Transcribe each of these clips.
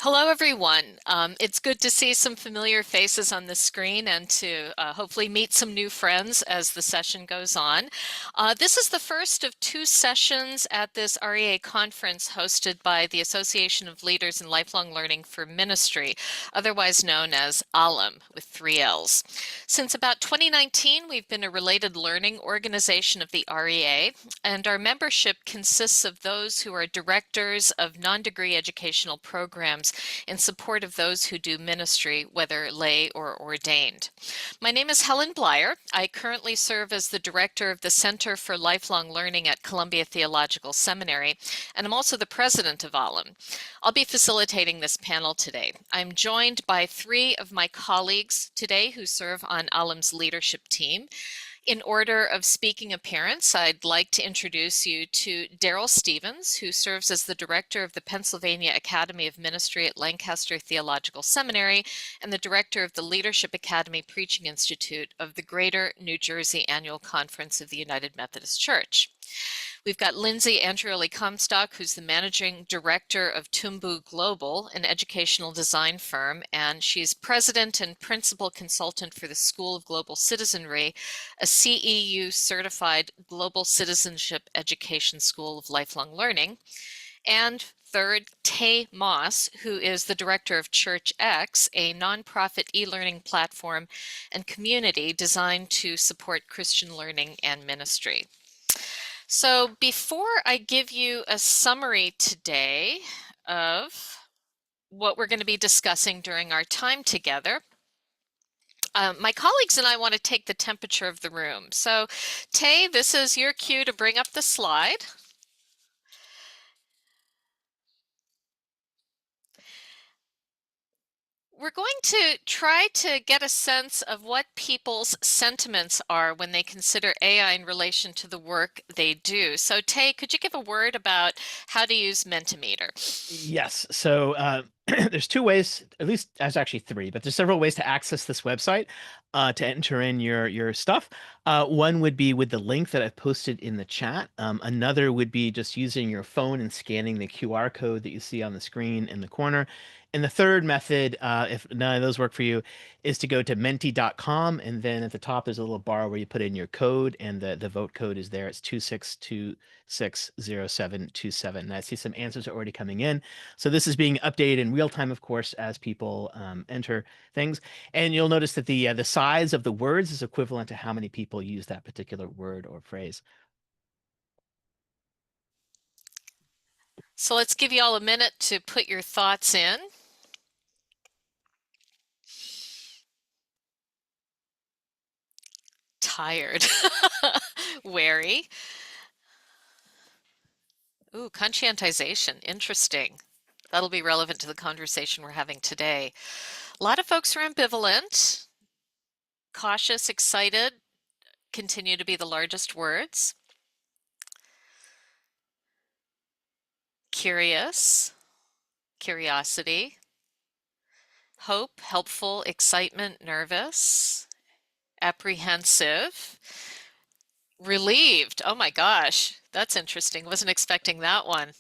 Hello, everyone. It's good to see some familiar faces on the screen and to hopefully meet some new friends as the session goes on. This is the first of two sessions at this REA conference hosted by the Association of Leaders in Lifelong Learning for Ministry, otherwise known as ALLLM with three L's. Since about 2019, we've been a related learning organization of the REA, and our membership consists of those who are directors of non-degree educational programs in support of those who do ministry, whether lay or ordained. My name is Helen Blier. I currently serve as the director of the Center for Lifelong Learning at Columbia Theological Seminary, and I'm also the president of ALLLM. I'll be facilitating this panel today. I'm joined by three of my colleagues today who serve on ALLLM's leadership team. In order of speaking appearance, I'd like to introduce you to Darryl Stevens, who serves as the director of the Pennsylvania Academy of Ministry at Lancaster Theological Seminary and the director of the Leadership Academy Preaching Institute of the Greater New Jersey Annual Conference of the United Methodist Church. We've got Lindsay Andreolli-Comstock, who's the managing director of Tumbu Global, an educational design firm, and she's president and principal consultant for the School of Global Citizenry, a CEU certified global citizenship education school of lifelong learning. And third, Tay Moss, who is the director of CHURCHx, a nonprofit e-learning platform and community designed to support Christian learning and ministry. So before I give you a summary today of what we're going to be discussing during our time together, my colleagues and I want to take the temperature of the room. So Tay, this is your cue to bring up the slide. We're going to try to get a sense of what people's sentiments are when they consider AI in relation to the work they do. So Tay, could you give a word about how to use Mentimeter? Yes. So there's two ways, at least there's actually three, but there's several ways to access this website to enter in your stuff. One would be with the link that I've posted in the chat. Another would be just using your phone and scanning the QR code that you see on the screen in the corner. And the third method, if none of those work for you, is to go to menti.com, and then at the top there's a little bar where you put in your code, and the vote code is there. It's 26260727. And I see some answers are already coming in. So this is being updated in real time, of course, as people enter things. And you'll notice that the size of the words is equivalent to how many people use that particular word or phrase. So let's give you all a minute to put your thoughts in. Tired. Wary. Ooh, conscientization. Interesting. That'll be relevant to the conversation we're having today. A lot of folks are ambivalent. Cautious, excited continue to be the largest words. Curious, curiosity. Hope, helpful, excitement, nervous. Apprehensive. Relieved. Oh my gosh, that's interesting. Wasn't expecting that one.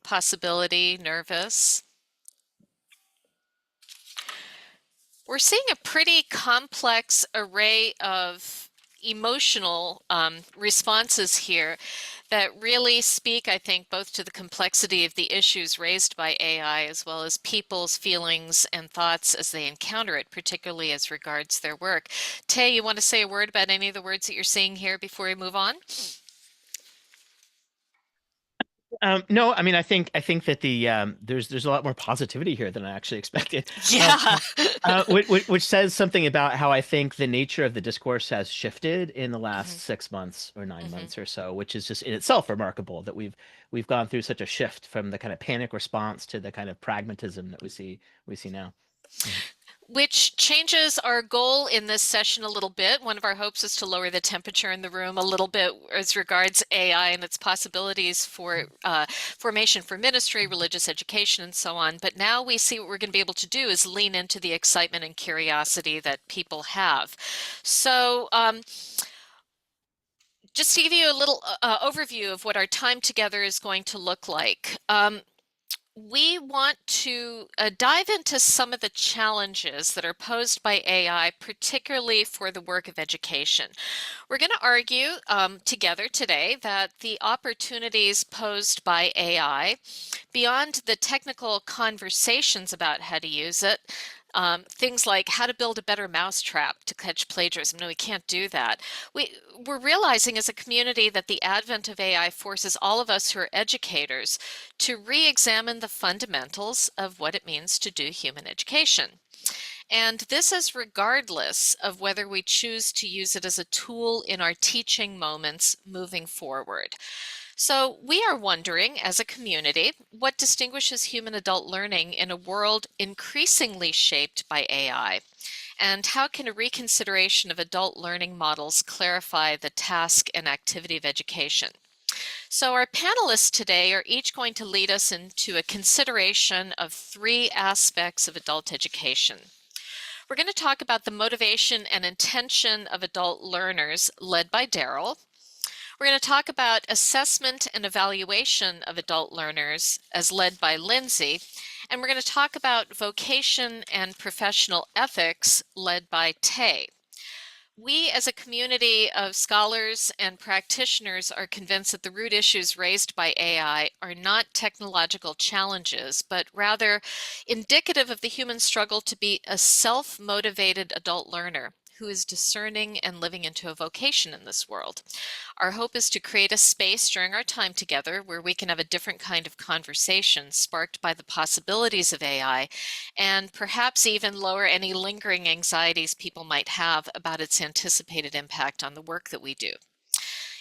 Possibility, nervous. We're seeing a pretty complex array of emotional responses here that really speak, I think, both to the complexity of the issues raised by AI as well as people's feelings and thoughts as they encounter it, particularly as regards their work. Tay, you want to say a word about any of the words that you're seeing here before we move on? No, I mean, I think that there's a lot more positivity here than I actually expected. Yeah. Which says something about how I think the nature of the discourse has shifted in the last Mhm, 6 months or nine mhm. months or so, which is just in itself remarkable that we've gone through such a shift from the kind of panic response to the kind of pragmatism that we see now. Mhm. Which changes our goal in this session a little bit. One of our hopes is to lower the temperature in the room a little bit as regards AI and its possibilities for formation for ministry, religious education, and so on. But now we see what we're going to be able to do is lean into the excitement and curiosity that people have. So just to give you a little overview of what our time together is going to look like. we want to dive into some of the challenges that are posed by AI, particularly for the work of education. We're going to argue together today that the opportunities posed by AI, beyond the technical conversations about how to use it, things like how to build a better mousetrap to catch plagiarism. No, we can't do that. We're realizing as a community that the advent of AI forces all of us who are educators to re-examine the fundamentals of what it means to do human education. And this is regardless of whether we choose to use it as a tool in our teaching moments moving forward. So we are wondering, as a community, what distinguishes human adult learning in a world increasingly shaped by AI? And how can a reconsideration of adult learning models clarify the task and activity of education? So our panelists today are each going to lead us into a consideration of three aspects of adult education. We're going to talk about the motivation and intention of adult learners, led by Darryl. We're going to talk about assessment and evaluation of adult learners, as led by Lindsay. And we're going to talk about vocation and professional ethics, led by Tay. We, as a community of scholars and practitioners, are convinced that the root issues raised by AI are not technological challenges, but rather indicative of the human struggle to be a self-motivated adult learner who is discerning and living into a vocation in this world. Our hope is to create a space during our time together where we can have a different kind of conversation sparked by the possibilities of AI, and perhaps even lower any lingering anxieties people might have about its anticipated impact on the work that we do.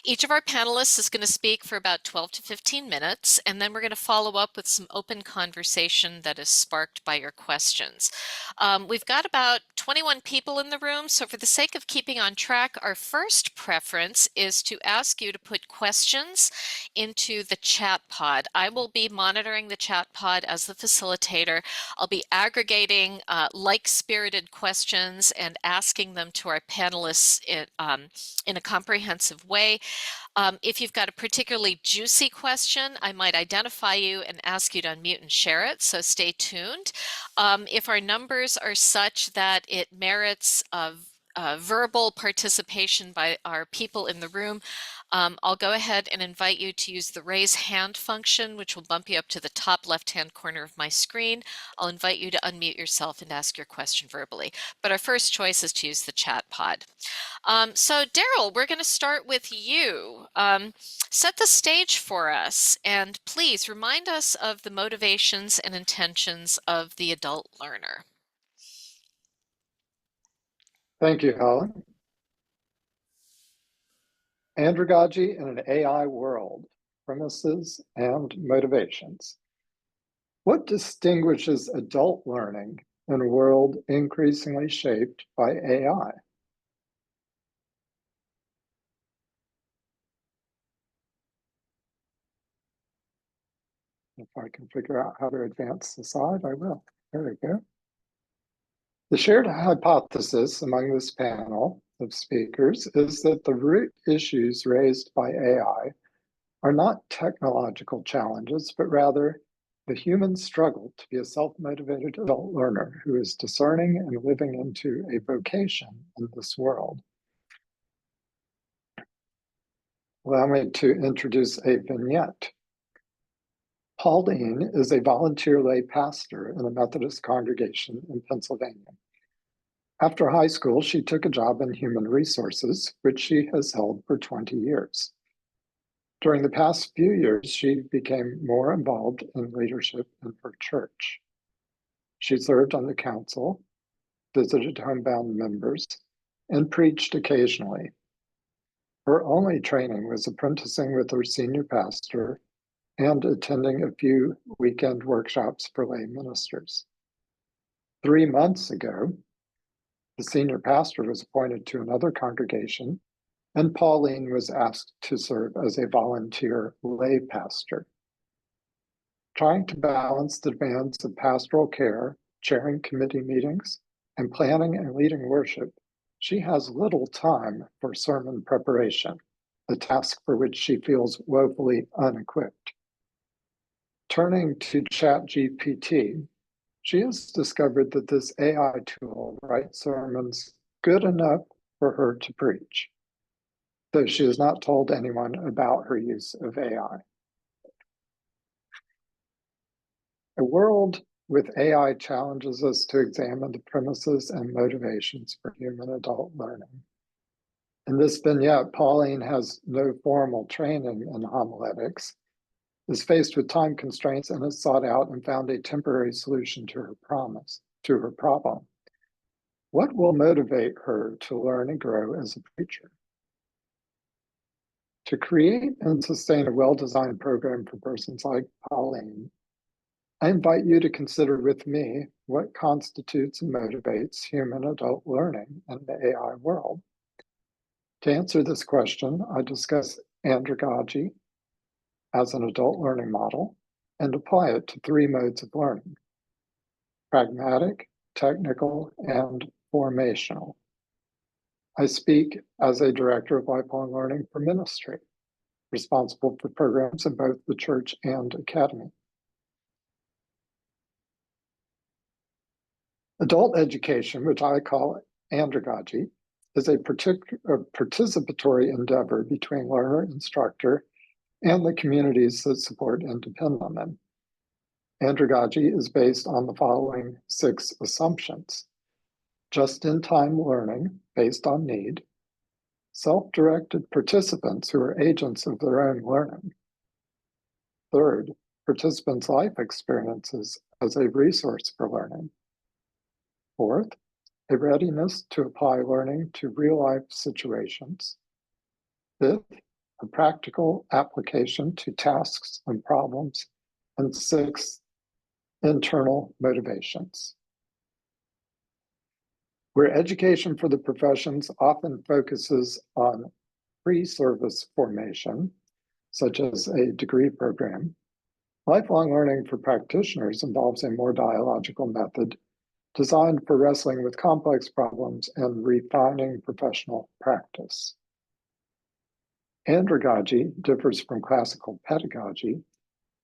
Each of our panelists is going to speak for about 12 to 15 minutes, and then we're going to follow up with some open conversation that is sparked by your questions. We've got about 21 people in the room, so for the sake of keeping on track, our first preference is to ask you to put questions into the chat pod. I will be monitoring the chat pod as the facilitator. I'll be aggregating like-spirited questions and asking them to our panelists in a comprehensive way. If you've got a particularly juicy question, I might identify you and ask you to unmute and share it, so stay tuned. If our numbers are such that it merits verbal participation by our people in the room, I'll go ahead and invite you to use the raise hand function, which will bump you up to the top left-hand corner of my screen. I'll invite you to unmute yourself and ask your question verbally. But our first choice is to use the chat pod. So Darryl, we're going to start with you. Set the stage for us, and please remind us of the motivations and intentions of the adult learner. Thank you, Helen. Andragogy in an AI world, premises and motivations. What distinguishes adult learning in a world increasingly shaped by AI? If I can figure out how to advance the slide, I will. There we go. The shared hypothesis among this panel of speakers is that the root issues raised by AI are not technological challenges, but rather the human struggle to be a self-motivated adult learner who is discerning and living into a vocation in this world. Allow me to introduce a vignette. Pauline is a volunteer lay pastor in a Methodist congregation in Pennsylvania. After high school, she took a job in human resources, which she has held for 20 years. During the past few years, she became more involved in leadership in her church. She served on the council, visited homebound members, and preached occasionally. Her only training was apprenticing with her senior pastor and attending a few weekend workshops for lay ministers. 3 months ago, the senior pastor was appointed to another congregation, and Pauline was asked to serve as a volunteer lay pastor. Trying to balance the demands of pastoral care, chairing committee meetings, and planning and leading worship, she has little time for sermon preparation, a task for which she feels woefully unequipped. Turning to ChatGPT, she has discovered that this AI tool writes sermons good enough for her to preach, though she has not told anyone about her use of AI. A world with AI challenges us to examine the premises and motivations for human adult learning. In this vignette, Pauline has no formal training in homiletics, is faced with time constraints, and has sought out and found a temporary solution to her problem. What will motivate her to learn and grow as a preacher? To create and sustain a well-designed program for persons like Pauline, I invite you to consider with me what constitutes and motivates human adult learning in the AI world. To answer this question, I discuss Andragogy as an adult learning model and apply it to 3 modes of learning: pragmatic, technical, and formational. I speak as a director of lifelong learning for ministry, responsible for programs in both the church and academy. Adult education, which I call Andragogy, is a participatory endeavor between learner, instructor, and the communities that support and depend on them. Andragogy is based on the following 6 assumptions: just-in-time learning based on need, self-directed participants who are agents of their own learning. Third, participants' life experiences as a resource for learning. Fourth, a readiness to apply learning to real-life situations. Fifth, a practical application to tasks and problems. And 6th, internal motivations. Where education for the professions often focuses on pre-service formation, such as a degree program, lifelong learning for practitioners involves a more dialogical method designed for wrestling with complex problems and refining professional practice. Andragogy differs from classical pedagogy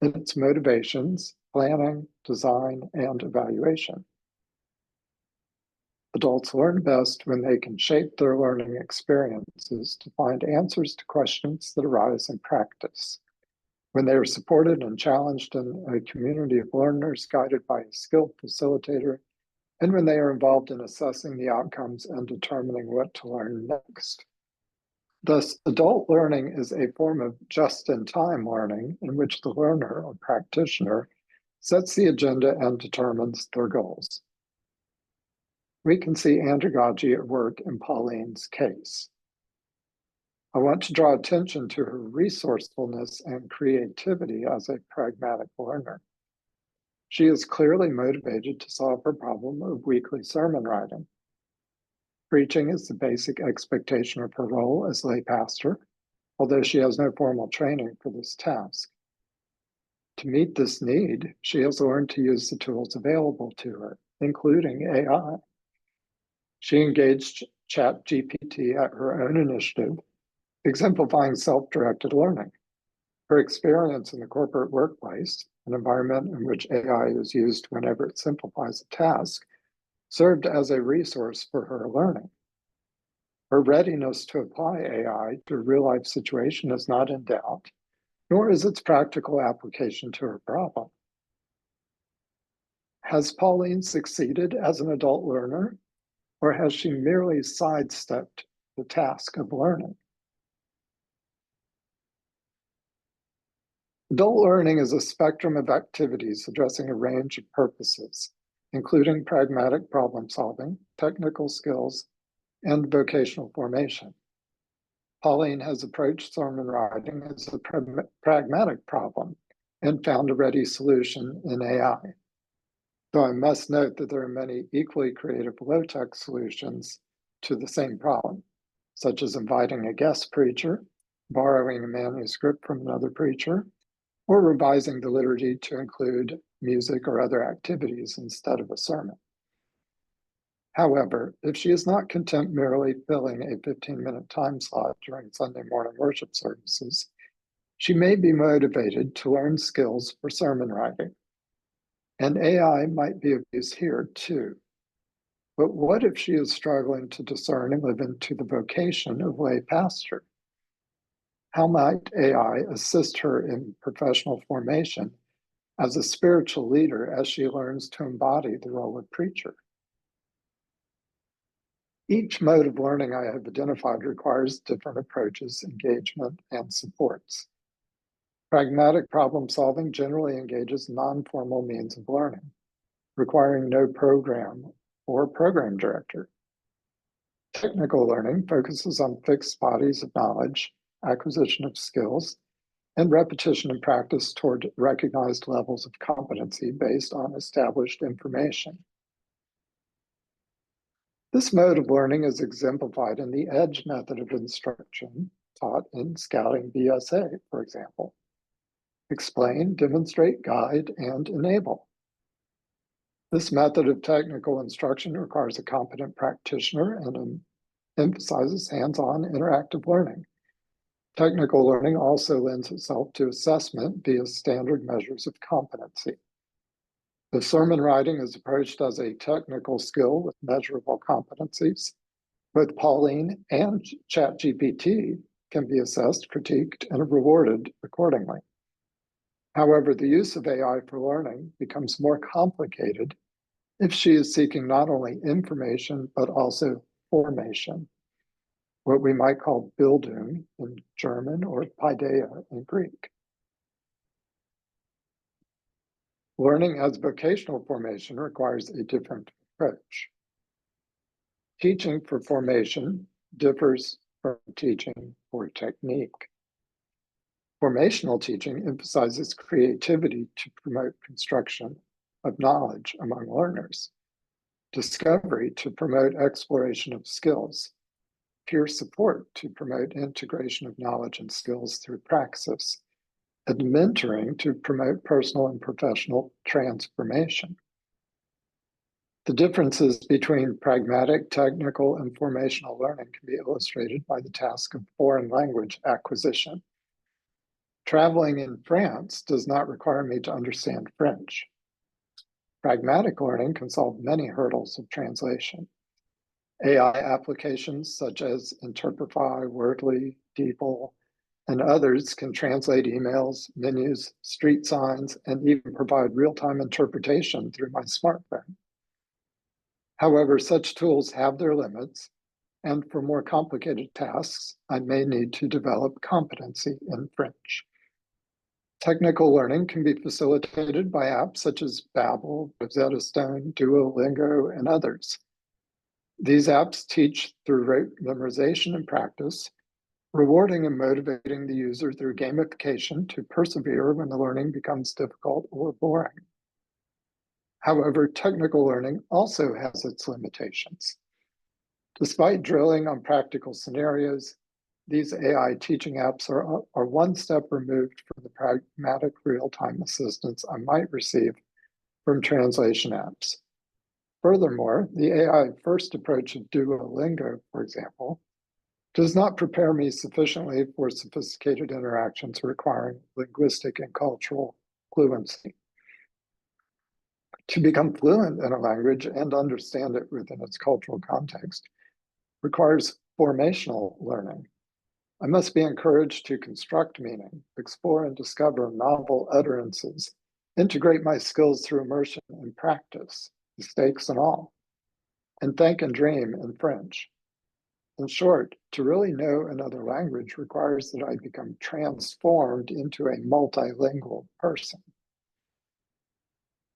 in its motivations, planning, design, and evaluation. Adults learn best when they can shape their learning experiences to find answers to questions that arise in practice, when they are supported and challenged in a community of learners guided by a skilled facilitator, and when they are involved in assessing the outcomes and determining what to learn next. Thus, adult learning is a form of just-in-time learning in which the learner or practitioner sets the agenda and determines their goals. We can see Andragogy at work in Pauline's case. I want to draw attention to her resourcefulness and creativity as a pragmatic learner. She is clearly motivated to solve her problem of weekly sermon writing. Preaching is the basic expectation of her role as lay pastor, although she has no formal training for this task. To meet this need, she has learned to use the tools available to her, including AI. She engaged ChatGPT at her own initiative, exemplifying self-directed learning. Her experience in the corporate workplace, an environment in which AI is used whenever it simplifies a task, served as a resource for her learning. Her readiness to apply AI to a real-life situation is not in doubt, nor is its practical application to her problem. Has Pauline succeeded as an adult learner, or has she merely sidestepped the task of learning? Adult learning is a spectrum of activities addressing a range of purposes, including pragmatic problem solving, technical skills, and vocational formation. Pauline has approached sermon writing as a pragmatic problem and found a ready solution in AI. Though I must note that there are many equally creative low-tech solutions to the same problem, such as inviting a guest preacher, borrowing a manuscript from another preacher, or revising the liturgy to include music or other activities instead of a sermon. However, if she is not content merely filling a 15-minute time slot during Sunday morning worship services, She may be motivated to learn skills for sermon writing, and AI might be of use here too. But what if she is struggling to discern and live into the vocation of lay pastor? How might AI assist her in professional formation as a spiritual leader as she learns to embody the role of preacher? Each mode of learning I have identified requires different approaches, engagement, and supports. Pragmatic problem solving generally engages non-formal means of learning, requiring no program or program director. Technical learning focuses on fixed bodies of knowledge, acquisition of skills, and repetition and practice toward recognized levels of competency based on established information. This mode of learning is exemplified in the EDGE method of instruction taught in Scouting BSA, for example. Explain, demonstrate, guide, and enable. This method of technical instruction requires a competent practitioner and emphasizes hands-on interactive learning. Technical learning also lends itself to assessment via standard measures of competency. If sermon writing is approached as a technical skill with measurable competencies, both Pauline and ChatGPT can be assessed, critiqued, and rewarded accordingly. However, the use of AI for learning becomes more complicated if she is seeking not only information, but also formation, what we might call Bildung in German or paideia in Greek. Learning as vocational formation requires a different approach. Teaching for formation differs from teaching for technique. Formational teaching emphasizes creativity to promote construction of knowledge among learners, discovery to promote exploration of skills, peer support to promote integration of knowledge and skills through praxis, and mentoring to promote personal and professional transformation. The differences between pragmatic, technical, and formational learning can be illustrated by the task of foreign language acquisition. Traveling in France does not require me to understand French. Pragmatic learning can solve many hurdles of translation. AI applications such as Interpretify, Wordly, DeepL, and others can translate emails, menus, street signs, and even provide real-time interpretation through my smartphone. However, such tools have their limits, and for more complicated tasks, I may need to develop competency in French. Technical learning can be facilitated by apps such as Babbel, Rosetta Stone, Duolingo, and others. These apps teach through rote memorization and practice, rewarding and motivating the user through gamification to persevere when the learning becomes difficult or boring. However, technical learning also has its limitations. Despite drilling on practical scenarios, these AI teaching apps are one step removed from the pragmatic real-time assistance I might receive from translation apps. Furthermore, the AI-first approach of Duolingo, for example, does not prepare me sufficiently for sophisticated interactions requiring linguistic and cultural fluency. To become fluent in a language and understand it within its cultural context requires formational learning. I must be encouraged to construct meaning, explore and discover novel utterances, integrate my skills through immersion and practice, mistakes and all, and think and dream in French. In short, to really know another language requires that I become transformed into a multilingual person.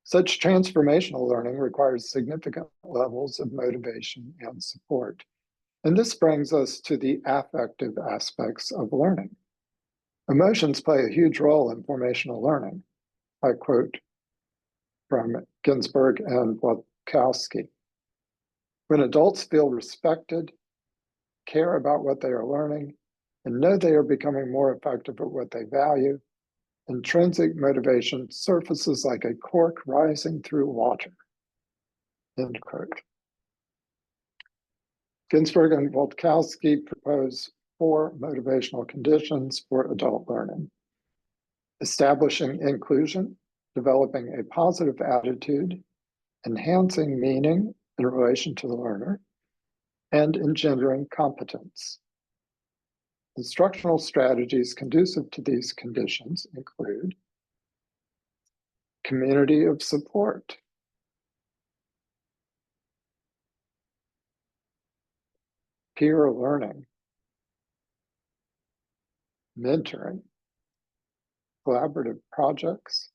Such transformational learning requires significant levels of motivation and support. And this brings us to the affective aspects of learning. Emotions play a huge role in formational learning. I quote from Ginsberg and Wojtkowski. When adults feel respected, care about what they are learning, and know they are becoming more effective at what they value, intrinsic motivation surfaces like a cork rising through water. End quote. Ginsberg and Wojtkowski propose 4 motivational conditions for adult learning. establishing inclusion, developing a positive attitude, enhancing meaning in relation to the learner, and engendering competence. Instructional strategies conducive to these conditions include community of support, peer learning, mentoring, collaborative projects,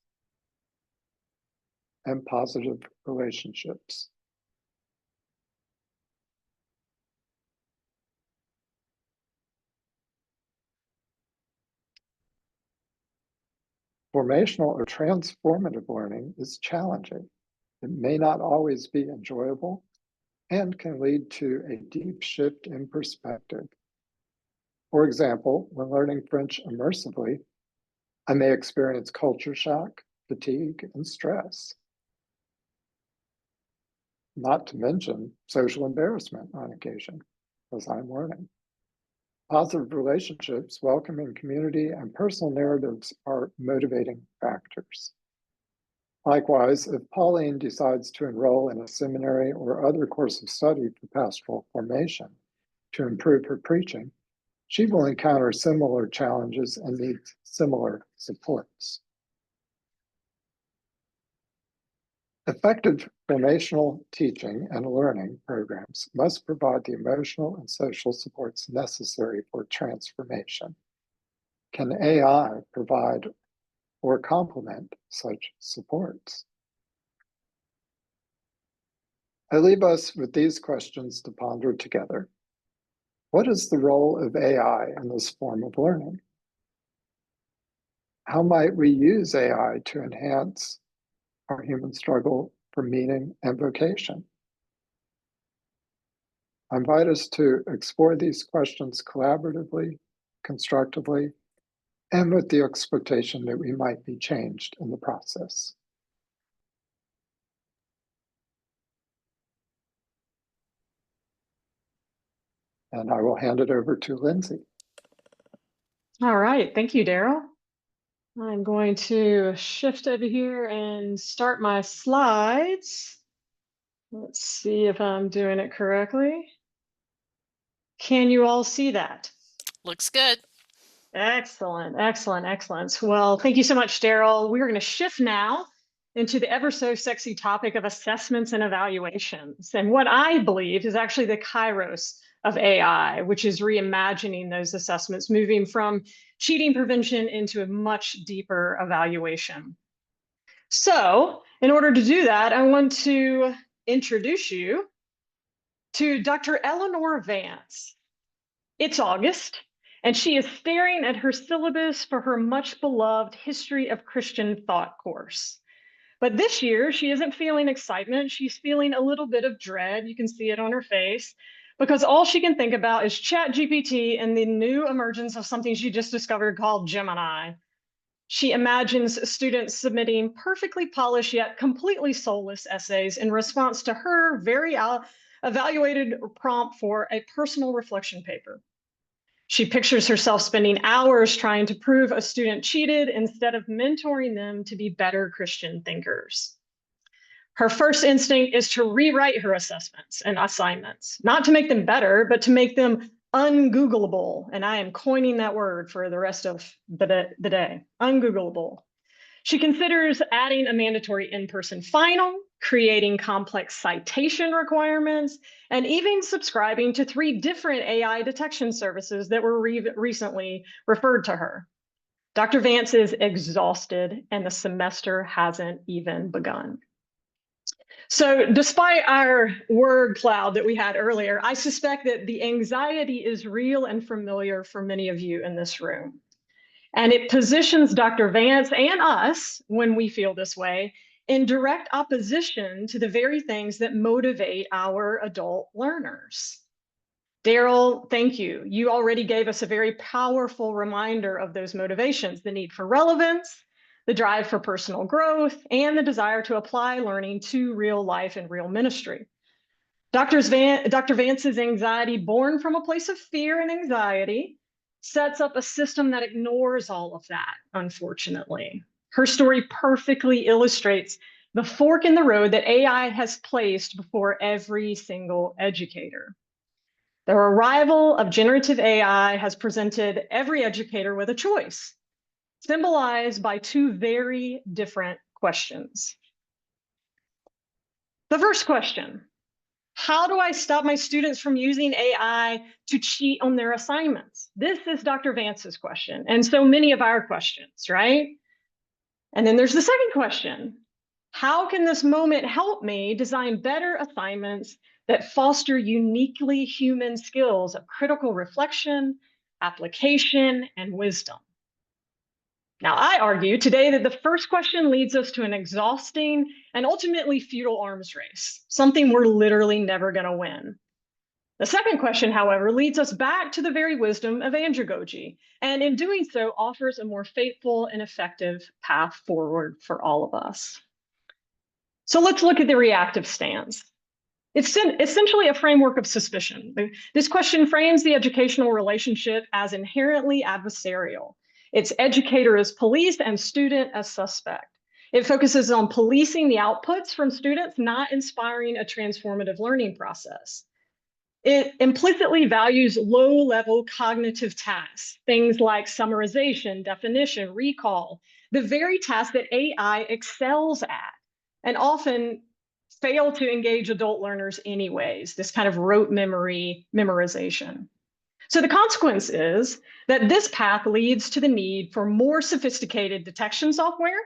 and positive relationships. Formational or transformative learning is challenging. It may not always be enjoyable and can lead to a deep shift in perspective. For example, when learning French immersively, I may experience culture shock, fatigue, and stress. Not to mention social embarrassment on occasion, as I'm learning. Positive relationships, welcoming community, and personal narratives are motivating factors. Likewise, if Pauline decides to enroll in a seminary or other course of study for pastoral formation to improve her preaching, she will encounter similar challenges and need similar supports. Effective formational teaching and learning programs must provide the emotional and social supports necessary for transformation. Can AI provide or complement such supports? I leave us with these questions to ponder together. What is the role of AI in this form of learning? How might we use AI to enhance our human struggle for meaning and vocation? I invite us to explore these questions collaboratively, constructively, and with the expectation that we might be changed in the process. And I will hand it over to Lindsay. All right, thank you, Darryl. I'm going to shift over here and start my slides. Let's see if I'm doing it correctly. Can you all see that? Looks good. Excellent, excellent, excellent. Well, thank you so much, Darryl. We're going to shift now into the ever so sexy topic of assessments and evaluations, and what I believe is actually the kairos of AI, which is reimagining those assessments, moving from cheating prevention into a much deeper evaluation. So in order to do that, I want to introduce you to Dr. Eleanor Vance. It's August, and she is staring at her syllabus for her much beloved History of Christian Thought course. But this year, she isn't feeling excitement. She's feeling a little bit of dread. You can see it on her face, because all she can think about is ChatGPT and the new emergence of something she just discovered called Gemini. She imagines students submitting perfectly polished yet completely soulless essays in response to her very evaluated prompt for a personal reflection paper. She pictures herself spending hours trying to prove a student cheated instead of mentoring them to be better Christian thinkers. Her first instinct is to rewrite her assessments and assignments, not to make them better, but to make them ungoogleable. And I am coining that word for the rest of the day, ungoogleable. She considers adding a mandatory in-person final, creating complex citation requirements, and even subscribing to 3 different AI detection services that were recently referred to her. Dr. Vance is exhausted, and the semester hasn't even begun. So despite our word cloud that we had earlier, I suspect that the anxiety is real and familiar for many of you in this room. And it positions Dr. Vance and us, when we feel this way, in direct opposition to the very things that motivate our adult learners. Darryl, thank you. You already gave us a very powerful reminder of those motivations: the need for relevance, the drive for personal growth, and the desire to apply learning to real life and real ministry. Dr. Vance's anxiety, born from a place of fear and anxiety, sets up a system that ignores all of that, unfortunately. Her story perfectly illustrates the fork in the road that AI has placed before every single educator. The arrival of generative AI has presented every educator with a choice, symbolized by two very different questions. The first question, how do I stop my students from using AI to cheat on their assignments? This is Dr. Vance's question, and so many of our questions, right? And then there's the second question. How can this moment help me design better assignments that foster uniquely human skills of critical reflection, application, and wisdom? Now, I argue today that the first question leads us to an exhausting and ultimately futile arms race, something we're literally never going to win. The second question, however, leads us back to the very wisdom of Andragogy, and in doing so, offers a more faithful and effective path forward for all of us. So let's look at the reactive stance. It's essentially a framework of suspicion. This question frames the educational relationship as inherently adversarial. It's educator as police and student as suspect. It focuses on policing the outputs from students, not inspiring a transformative learning process. It implicitly values low-level cognitive tasks, things like summarization, definition, recall, the very tasks that AI excels at, and often fail to engage adult learners anyways, this kind of rote memory memorization. So the consequence is that this path leads to the need for more sophisticated detection software,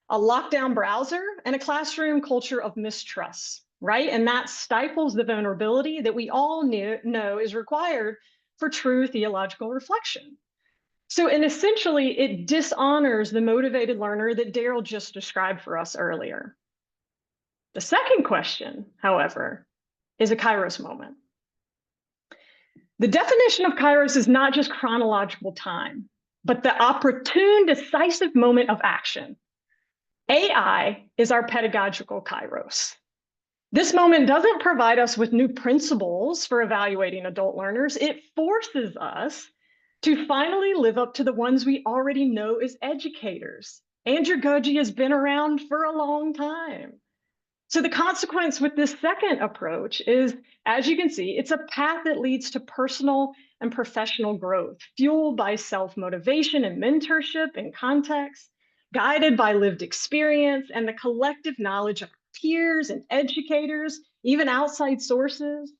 a lockdown browser, and a classroom culture of mistrust, right? And that stifles the vulnerability that we all know is required for true theological reflection. So, and essentially, it dishonors the motivated learner that Darryl just described for us earlier. The second question, however, is a Kairos moment. The definition of Kairos is not just chronological time, but the opportune, decisive moment of action. AI is our pedagogical Kairos. This moment doesn't provide us with new principles for evaluating adult learners. It forces us to finally live up to the ones we already know as educators. Andragogy has been around for a long time. So the consequence with this second approach is, as you can see, it's a path that leads to personal and professional growth, fueled by self-motivation and mentorship and context, guided by lived experience and the collective knowledge of peers and educators, even outside sources.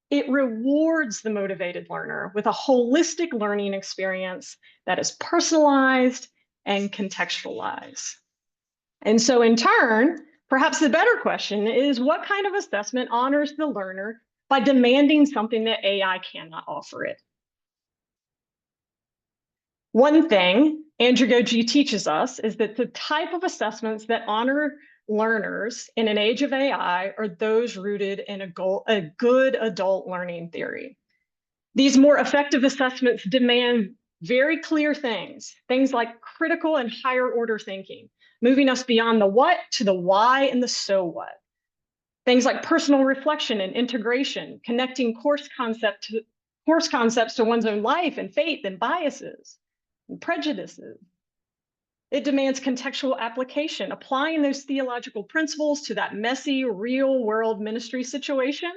It rewards the motivated learner with a holistic learning experience that is personalized and contextualized. And so in turn, perhaps the better question is, what kind of assessment honors the learner by demanding something that AI cannot offer it? One thing Andragogy teaches us is that the type of assessments that honor learners in an age of AI are those rooted in a good adult learning theory. These more effective assessments demand very clear things like critical and higher order thinking, moving us beyond the what to the why and the so what. Things like personal reflection and integration, connecting course concepts to one's own life and faith and biases and prejudices. It demands contextual application, applying those theological principles to that messy, real-world ministry situation.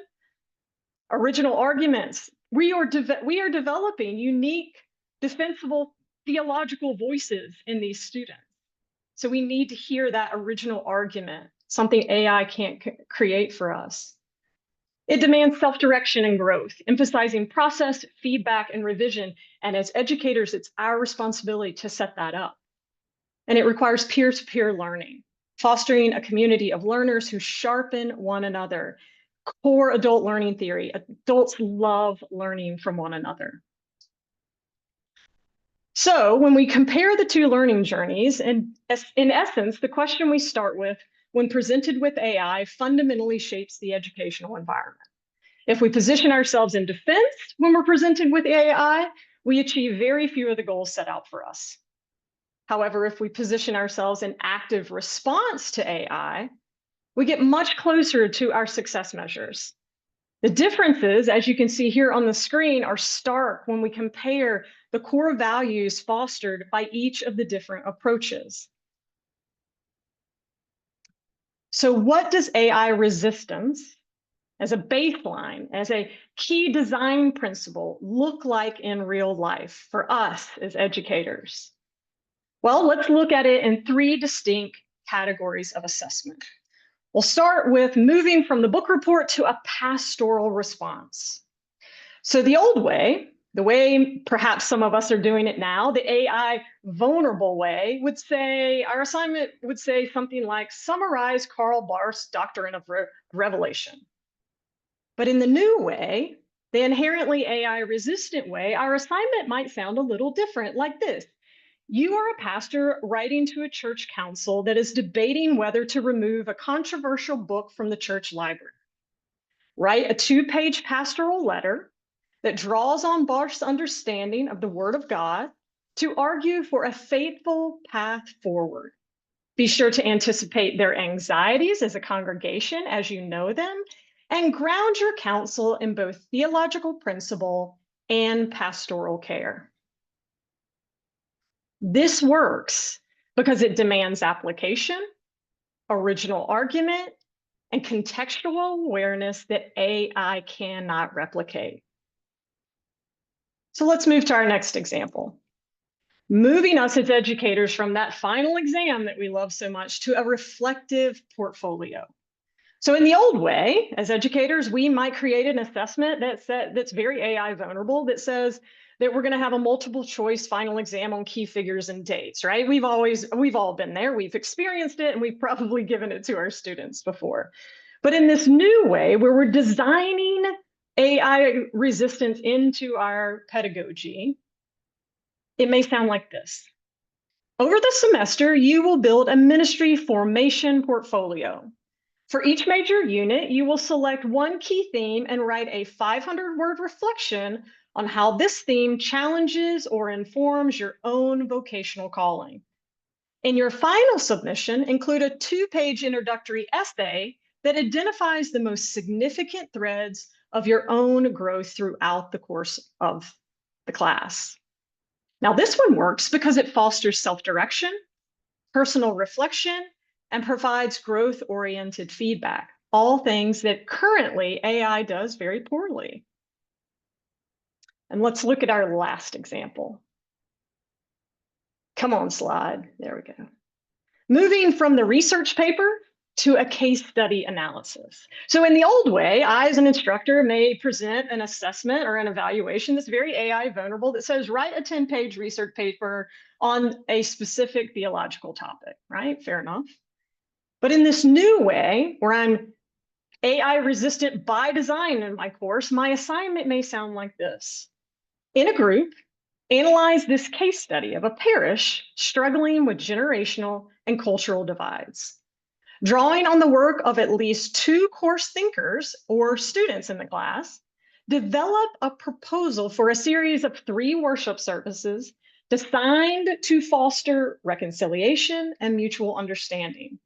Original arguments. We are developing unique, defensible theological voices in these students. So we need to hear that original argument, something AI can't create for us. It demands self-direction and growth, emphasizing process, feedback, and revision. And as educators, it's our responsibility to set that up. And it requires peer-to-peer learning, fostering a community of learners who sharpen one another. Core adult learning theory. Adults love learning from one another. So when we compare the two learning journeys, and in essence, the question we start with when presented with AI fundamentally shapes the educational environment. If we position ourselves in defense when we're presented with AI, we achieve very few of the goals set out for us. However, if we position ourselves in active response to AI, we get much closer to our success measures. The differences, as you can see here on the screen, are stark when we compare the core values fostered by each of the different approaches. So what does AI resistance as a baseline, as a key design principle, look like in real life for us as educators? Well, let's look at it in 3 distinct categories of assessment. We'll start with moving from the book report to a pastoral response. So the old way, the way perhaps some of us are doing it now, the AI vulnerable way would say, our assignment would say something like, summarize Karl Barth's Doctrine of Revelation. But in the new way, the inherently AI resistant way, our assignment might sound a little different, like this. You are a pastor writing to a church council that is debating whether to remove a controversial book from the church library. Write a 2-page pastoral letter that draws on Barth's understanding of the Word of God to argue for a faithful path forward. Be sure to anticipate their anxieties as a congregation as you know them, and ground your counsel in both theological principle and pastoral care. This works because it demands application, original argument, and contextual awareness that AI cannot replicate. So let's move to our next example. Moving us as educators from that final exam that we love so much to a reflective portfolio. So in the old way, as educators, we might create an assessment that's very AI vulnerable, that says that we're going to have a multiple choice final exam on key figures and dates, right? We've all been there, we've experienced it, and we've probably given it to our students before. But in this new way, where we're designing AI resistance into our pedagogy, it may sound like this. Over the semester, you will build a ministry formation portfolio. For each major unit, you will select one key theme and write a 500-word reflection on how this theme challenges or informs your own vocational calling. In your final submission, include a 2-page introductory essay that identifies the most significant threads of your own growth throughout the course of the class. Now, this one works because it fosters self-direction, personal reflection, and provides growth-oriented feedback, all things that currently AI does very poorly. And let's look at our last example. Come on, slide. There we go. Moving from the research paper to a case study analysis. So in the old way, I, as an instructor, may present an assessment or an evaluation that's very AI vulnerable that says, write a 10-page research paper on a specific theological topic, right? Fair enough. But in this new way, where I'm AI resistant by design in my course, my assignment may sound like this. In a group, analyze this case study of a parish struggling with generational and cultural divides. Drawing on the work of at least 2 course thinkers or students in the class, develop a proposal for a series of 3 worship services designed to foster reconciliation and mutual understanding.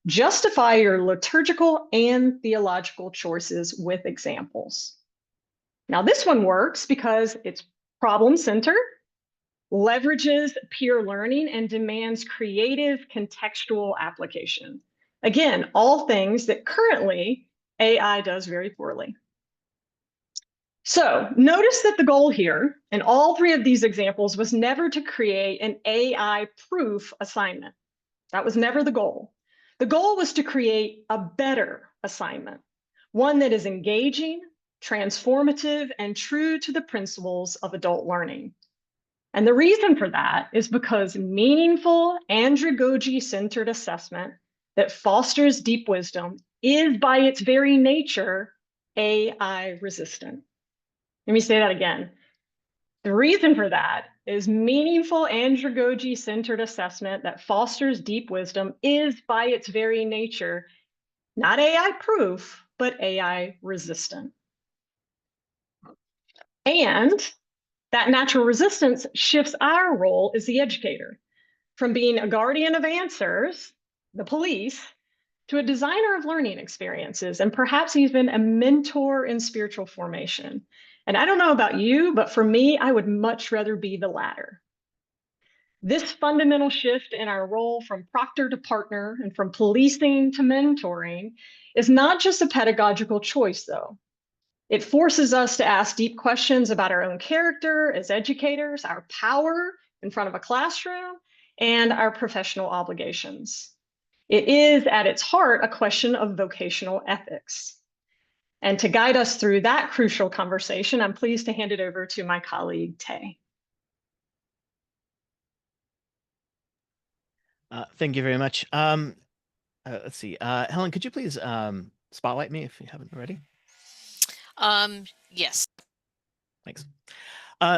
Justify your liturgical and theological choices with examples. Now, this one works because it's problem-centered, leverages peer learning, and demands creative contextual application. Again, all things that currently AI does very poorly. So notice that the goal here in all 3 of these examples was never to create an AI-proof assignment. That was never the goal. The goal was to create a better assignment, one that is engaging, transformative, and true to the principles of adult learning. And the reason for that is because meaningful andragogy-centered assessment that fosters deep wisdom is by its very nature AI resistant. Let me say that again. The reason for that is meaningful andragogy-centered assessment that fosters deep wisdom is by its very nature not AI-proof, but AI-resistant. And that natural resistance shifts our role as the educator from being a guardian of answers, the police, to a designer of learning experiences, and perhaps even a mentor in spiritual formation. And I don't know about you, but for me, I would much rather be the latter. This fundamental shift in our role from proctor to partner and from policing to mentoring is not just a pedagogical choice, though. It forces us to ask deep questions about our own character as educators, our power in front of a classroom, and our professional obligations. It is, at its heart, a question of vocational ethics. And to guide us through that crucial conversation, I'm pleased to hand it over to my colleague, Tay. Thank you very much. Let's see. Helen, could you please spotlight me if you haven't already? Yes. Thanks.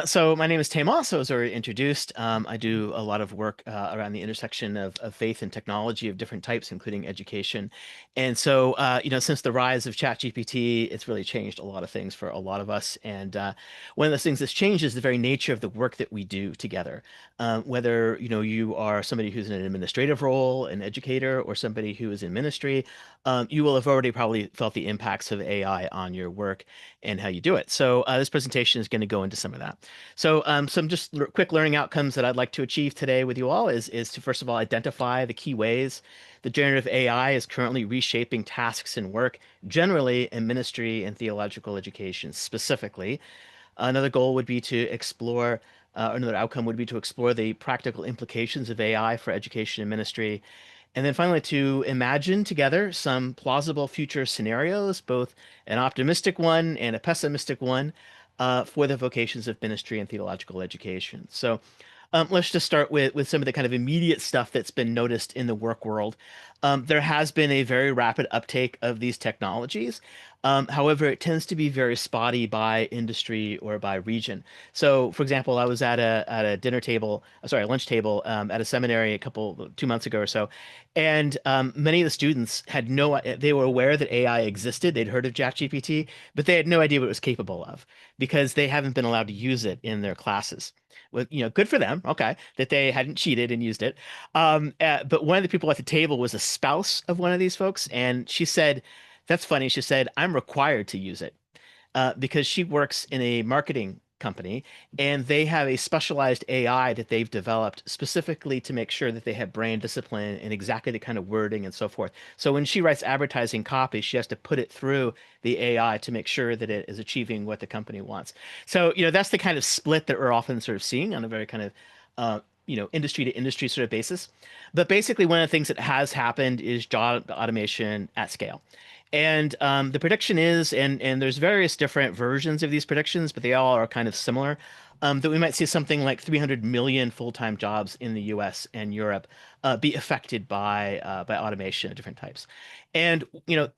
So my name is Tay Moss. I was already introduced. I do a lot of work around the intersection of faith and technology of different types, including education. And so, since the rise of ChatGPT, it's really changed a lot of things for a lot of us. And one of those things that's changed is the very nature of the work that we do together. Whether, you are somebody who's in an administrative role, an educator, or somebody who is in ministry, you will have already probably felt the impacts of AI on your work and how you do it. So this presentation is going to go into some of that. So some just quick learning outcomes that I'd like to achieve today with you all is to, first of all, identify the key ways that generative AI is currently reshaping tasks and work, generally in ministry and theological education specifically. Another goal would be to explore, another outcome would be to explore the practical implications of AI for education and ministry. And then finally, to imagine together some plausible future scenarios, both an optimistic one and a pessimistic one, for the vocations of ministry and theological education. So let's just start with some of the kind of immediate stuff that's been noticed in the work world. There has been a very rapid uptake of these technologies. However, it tends to be very spotty by industry or by region. So, for example, I was at a dinner table, sorry, a lunch table at a seminary 2 months ago or so, and many of the students had they were aware that AI existed. They'd heard of ChatGPT, but they had no idea what it was capable of because they haven't been allowed to use it in their classes. Well, good for them. Okay, that they hadn't cheated and used it. But one of the people at the table was a spouse of one of these folks, and she said, "That's funny." She said, "I'm required to use it because she works in a marketing company, and they have a specialized AI that they've developed specifically to make sure that they have brand discipline and exactly the kind of wording and so forth. So when she writes advertising copy, she has to put it through the AI to make sure that it is achieving what the company wants. So, that's the kind of split that we're often sort of seeing on a very kind of industry to industry sort of basis. But basically, one of the things that has happened is job automation at scale. And the prediction is, and there's various different versions of these predictions, but they all are kind of similar, that we might see something like 300 million full-time jobs in the US and Europe be affected by automation of different types. And,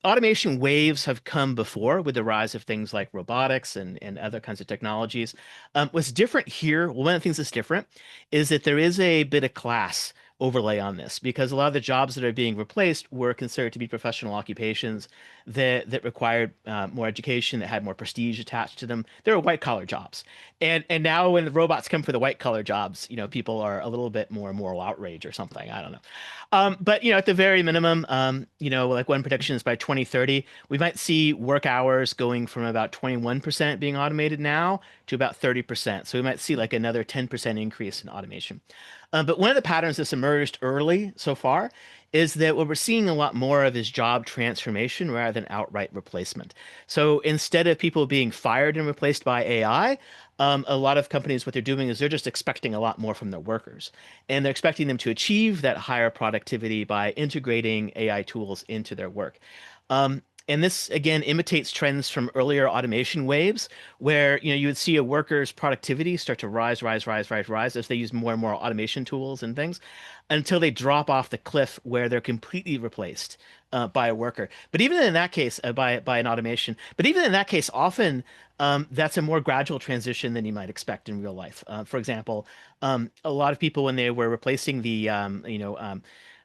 automation waves have come before with the rise of things like robotics and other kinds of technologies. What's different here, well, one of the things that's different is that there is a bit of class overlay on this because a lot of the jobs that are being replaced were considered to be professional occupations that required more education, that had more prestige attached to them. They were white collar jobs, and now when the robots come for the white collar jobs, people are a little bit more moral outrage or something. I don't know, but at the very minimum, like one prediction is by 2030, we might see work hours going from about 21% being automated now to about 30%. So we might see like another 10% increase in automation. But one of the patterns that's emerged early so far is that what we're seeing a lot more of is job transformation rather than outright replacement. So instead of people being fired and replaced by AI, a lot of companies, what they're doing is they're just expecting a lot more from their workers. And they're expecting them to achieve that higher productivity by integrating AI tools into their work. And this, again, imitates trends from earlier automation waves where, you would see a worker's productivity start to rise as they use more and more automation tools and things until they drop off the cliff where they're completely replaced by a worker. But even in that case, by an automation, but even in that case, often that's a more gradual transition than you might expect in real life. For example, a lot of people, when they were replacing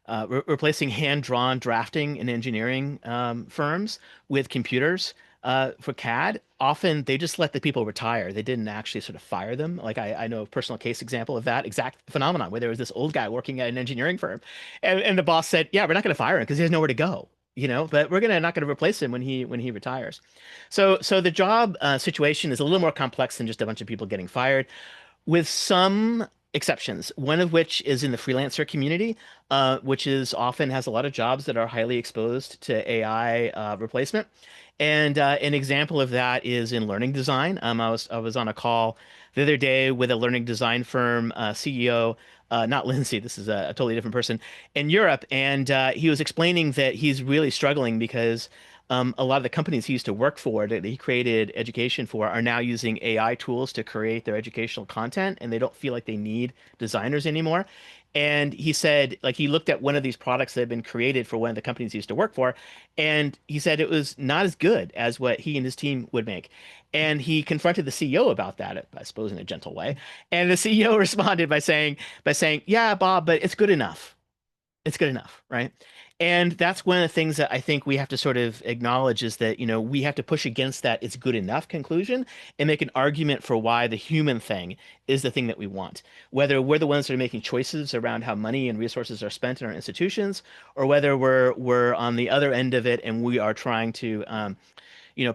replacing hand-drawn drafting and engineering firms with computers for CAD, often they just let the people retire. They didn't actually sort of fire them. Like I know a personal case example of that exact phenomenon where there was this old guy working at an engineering firm, and the boss said, "Yeah, we're not going to fire him because he has nowhere to go." but we're not going to replace him when he retires. So the job situation is a little more complex than just a bunch of people getting fired, with some exceptions, one of which is in the freelancer community, which is often has a lot of jobs that are highly exposed to AI replacement. And an example of that is in learning design. I was on a call the other day with a learning design firm CEO, not Lindsay, this is a totally different person, in Europe, and he was explaining that he's really struggling because a lot of the companies he used to work for, that he created education for, are now using AI tools to create their educational content, and they don't feel like they need designers anymore. And he said, like, he looked at one of these products that had been created for one of the companies he used to work for, and he said it was not as good as what he and his team would make. And he confronted the CEO about that, I suppose in a gentle way. And the CEO responded by saying, "Yeah, Bob, but it's good enough. It's good enough, right?" And that's one of the things that I think we have to sort of acknowledge, is that, we have to push against that "it's good enough" conclusion and make an argument for why the human thing is the thing that we want. Whether we're the ones that are making choices around how money and resources are spent in our institutions, or whether we're on the other end of it and we are trying to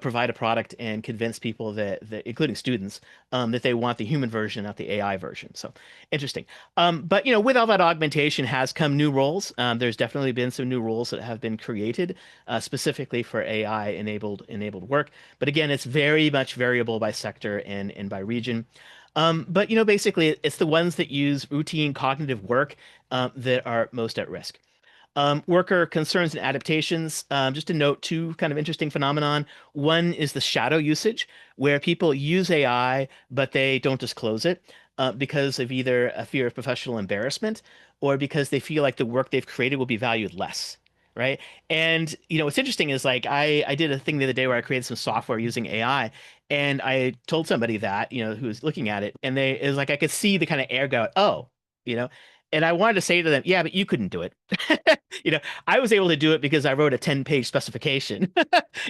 provide a product and convince people that including students, that they want the human version, not the AI version. So interesting. But with all that augmentation has come new roles. There's definitely been some new roles that have been created specifically for AI enabled work. But again, it's very much variable by sector and by region. But basically, it's the ones that use routine cognitive work that are most at risk. Worker concerns and adaptations. Just to note two kind of interesting phenomenon. One is the shadow usage, where people use AI, but they don't disclose it because of either a fear of professional embarrassment or because they feel like the work they've created will be valued less. Right. And, what's interesting is, like, I did a thing the other day where I created some software using AI, and I told somebody that, who was looking at it, and it was like I could see the kind of air go, "Oh," you know, and I wanted to say to them, "Yeah, but you couldn't do it." I was able to do it because I wrote a 10-page specification,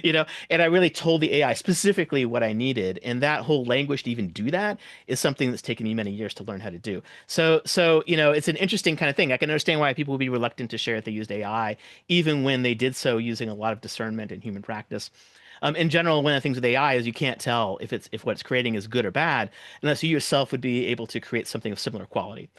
and I really told the AI specifically what I needed. And that whole language to even do that is something that's taken me many years to learn how to do. So, it's an interesting kind of thing. I can understand why people would be reluctant to share if they used AI, even when they did so using a lot of discernment and human practice. In general, one of the things with AI is you can't tell if what it's creating is good or bad unless you yourself would be able to create something of similar quality.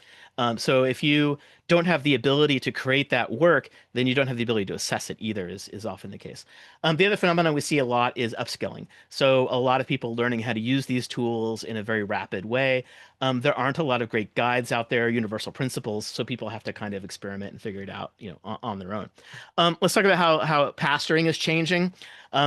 So if you don't have the ability to create that work, then you don't have the ability to assess it either, is often the case. The other phenomenon we see a lot is upskilling. So a lot of people learning how to use these tools in a very rapid way. There aren't a lot of great guides out there, universal principles, so people have to kind of experiment and figure it out, on their own. Let's talk about how pastoring is changing.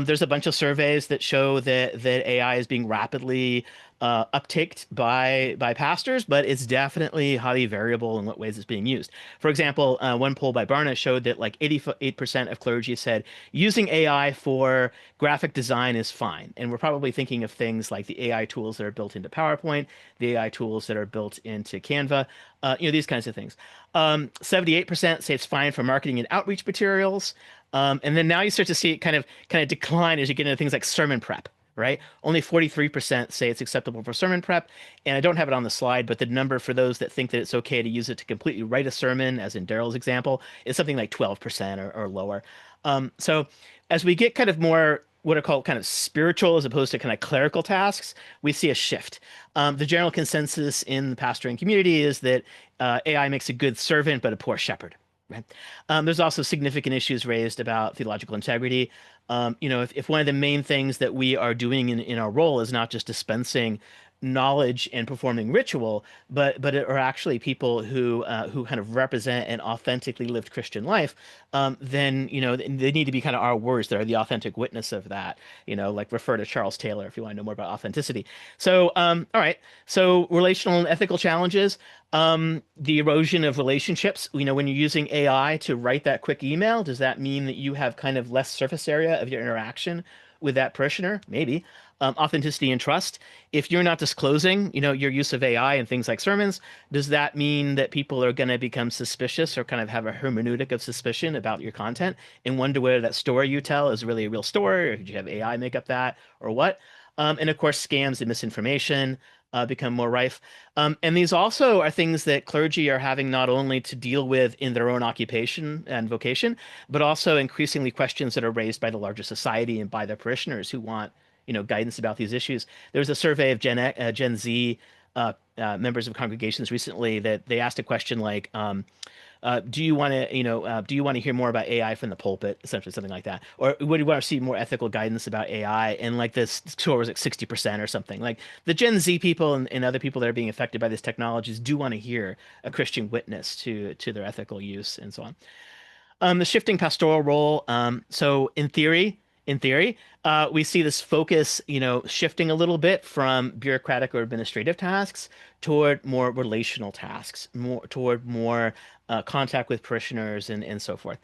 There's a bunch of surveys that show that AI is being rapidly uptaked by pastors, but it's definitely highly variable in what ways it's being used. For example, one poll by Barna showed that like 88% of clergy said using AI for graphic design is fine. And we're probably thinking of things like the AI tools that are built into PowerPoint, the AI tools that are built into Canva, these kinds of things. 78% say it's fine for marketing and outreach materials. And then now you start to see it kind of decline as you get into things like sermon prep. Right? Only 43% say it's acceptable for sermon prep. And I don't have it on the slide, but the number for those that think that it's okay to use it to completely write a sermon, as in Darryl's example, is something like 12% or lower. So as we get kind of more what are called kind of spiritual as opposed to kind of clerical tasks, we see a shift. The general consensus in the pastoring community is that AI makes a good servant, but a poor shepherd. Right. There's also significant issues raised about theological integrity. If one of the main things that we are doing in our role is not just dispensing knowledge and performing ritual, but it are actually people who kind of represent an authentically lived Christian life, then they need to be kind of our words. They're the authentic witness of that. Like refer to Charles Taylor if you want to know more about authenticity. So all right. So relational and ethical challenges. The erosion of relationships. When you're using AI to write that quick email, does that mean that you have kind of less surface area of your interaction with that parishioner? Maybe. Authenticity and trust. If you're not disclosing, your use of AI and things like sermons, does that mean that people are going to become suspicious or kind of have a hermeneutic of suspicion about your content and wonder whether that story you tell is really a real story, or did you have AI make up that, or what? And of course, scams and misinformation. become more rife. And these also are things that clergy are having not only to deal with in their own occupation and vocation, but also increasingly questions that are raised by the larger society and by their parishioners who want, guidance about these issues. There was a survey of Gen Z members of congregations recently that they asked a question like, do you want to, do you want to hear more about AI from the pulpit, essentially something like that, or would you want to see more ethical guidance about AI? And like this score was like 60% or something. Like the Gen Z people and other people that are being affected by these technologies do want to hear a Christian witness to their ethical use and so on. The shifting pastoral role. So in theory, we see this focus, shifting a little bit from bureaucratic or administrative tasks toward more relational tasks, more contact with parishioners and so forth.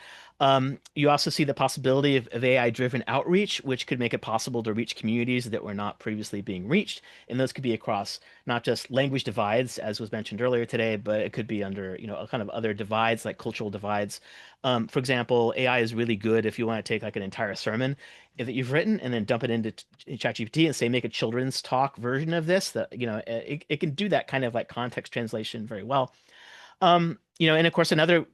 You also see the possibility of AI-driven outreach, which could make it possible to reach communities that were not previously being reached. And those could be across not just language divides, as was mentioned earlier today, but it could be under, kind of other divides like cultural divides. For example, AI is really good if you want to take like an entire sermon that you've written and then dump it into ChatGPT and say, make a children's talk version of this. That, it can do that kind of like context translation very well. And of course, another,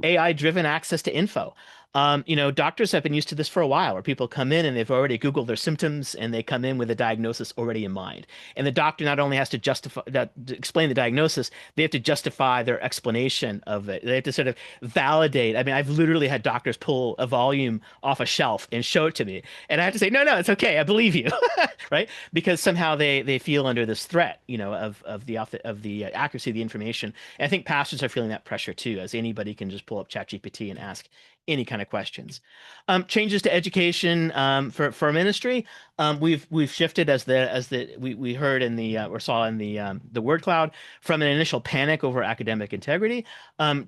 AI-driven access to info. Doctors have been used to this for a while, where people come in and they've already Googled their symptoms and they come in with a diagnosis already in mind. And the doctor not only has to explain the diagnosis, they have to justify their explanation of it. They have to sort of validate. I mean, I've literally had doctors pull a volume off a shelf and show it to me. And I have to say, no, it's okay. I believe you, right? Because somehow they feel under this threat, of the accuracy of the information. And I think pastors are feeling that pressure too, as anybody can just pull up ChatGPT and ask any kind of questions. Changes to education for ministry. We've shifted as we heard in the or saw in the word cloud, from an initial panic over academic integrity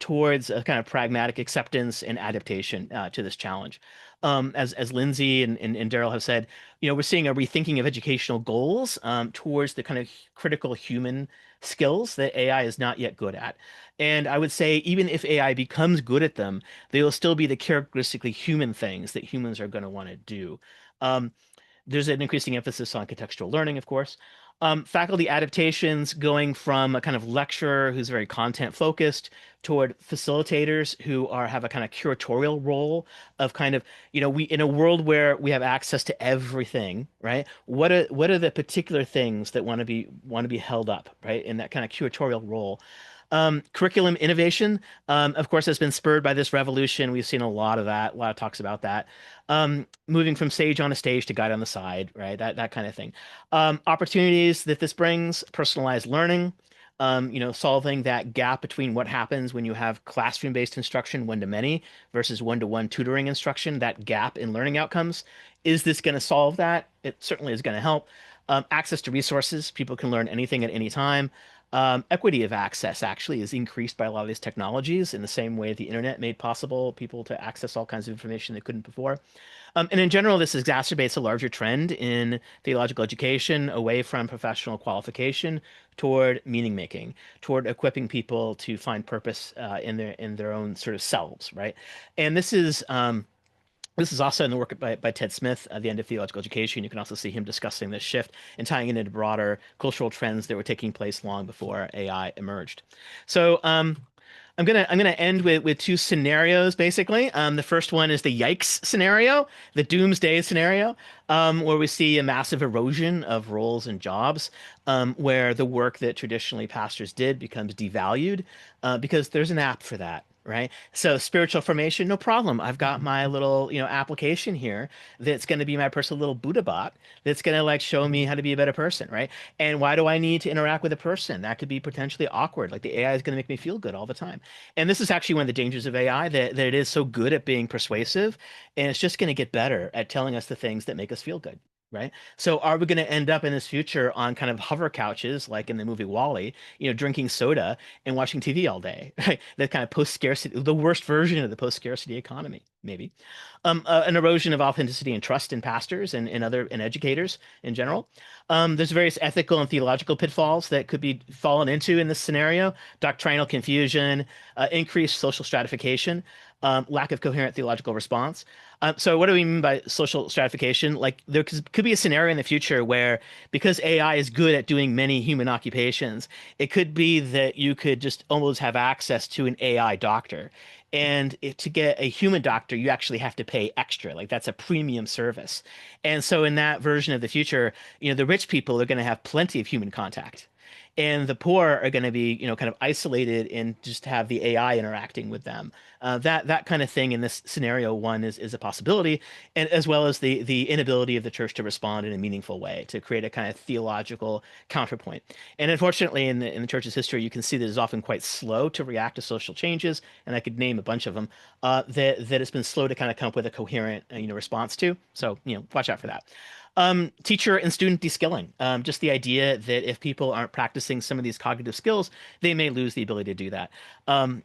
towards a kind of pragmatic acceptance and adaptation to this challenge. As Lindsay and Darryl have said, we're seeing a rethinking of educational goals towards the kind of critical human skills that AI is not yet good at. And I would say even if AI becomes good at them, they will still be the characteristically human things that humans are going to want to do. There's an increasing emphasis on contextual learning, of course. Faculty adaptations going from a kind of lecturer who's very content focused toward facilitators who have a kind of curatorial role of kind of, we in a world where we have access to everything, right? What are the particular things that want to be held up, right? In that kind of curatorial role. Curriculum innovation, of course, has been spurred by this revolution. We've seen a lot of that, a lot of talks about that. Moving from sage on a stage to guide on the side, right? That kind of thing. Opportunities that this brings, personalized learning, solving that gap between what happens when you have classroom-based instruction one-to-many versus one-to-one tutoring instruction, that gap in learning outcomes. Is this going to solve that? It certainly is going to help. Access to resources. People can learn anything at any time. Equity of access actually is increased by a lot of these technologies in the same way the internet made possible people to access all kinds of information they couldn't before. And in general, this exacerbates a larger trend in theological education away from professional qualification toward meaning making, toward equipping people to find purpose in their own sort of selves, right? And this is also in the work by Ted Smith at the end of theological education. You can also see him discussing this shift and tying it into broader cultural trends that were taking place long before AI emerged. So I'm gonna end with two scenarios basically. The first one is the yikes scenario, the doomsday scenario, where we see a massive erosion of roles and jobs, where the work that traditionally pastors did becomes devalued because there's an app for that. Right. So spiritual formation, no problem. I've got my little, application here that's going to be my personal little Buddha bot that's going to like show me how to be a better person. Right. And why do I need to interact with a person? That could be potentially awkward. Like the AI is going to make me feel good all the time. And this is actually one of the dangers of AI, that it is so good at being persuasive, and it's just going to get better at telling us the things that make us feel good. Right. So are we going to end up in this future on kind of hover couches, like in the movie Wall-E, drinking soda and watching TV all day? Right. That kind of post-scarcity, the worst version of the post-scarcity economy, maybe. An erosion of authenticity and trust in pastors and educators in general. There's various ethical and theological pitfalls that could be fallen into in this scenario. Doctrinal confusion, increased social stratification. lack of coherent theological response. So what do we mean by social stratification? Like there could be a scenario in the future where because AI is good at doing many human occupations, it could be that you could just almost have access to an AI doctor. And to get a human doctor, you actually have to pay extra. Like that's a premium service. And so in that version of the future, the rich people are going to have plenty of human contact. And the poor are going to be, kind of isolated and just have the AI interacting with them. That kind of thing in this scenario one is a possibility, and as well as the inability of the church to respond in a meaningful way to create a kind of theological counterpoint. And unfortunately, in the church's history, you can see that it's often quite slow to react to social changes, and I could name a bunch of them that it's been slow to kind of come up with a coherent response to. So watch out for that. Teacher and student de-skilling. Just the idea that if people aren't practicing some of these cognitive skills, they may lose the ability to do that. And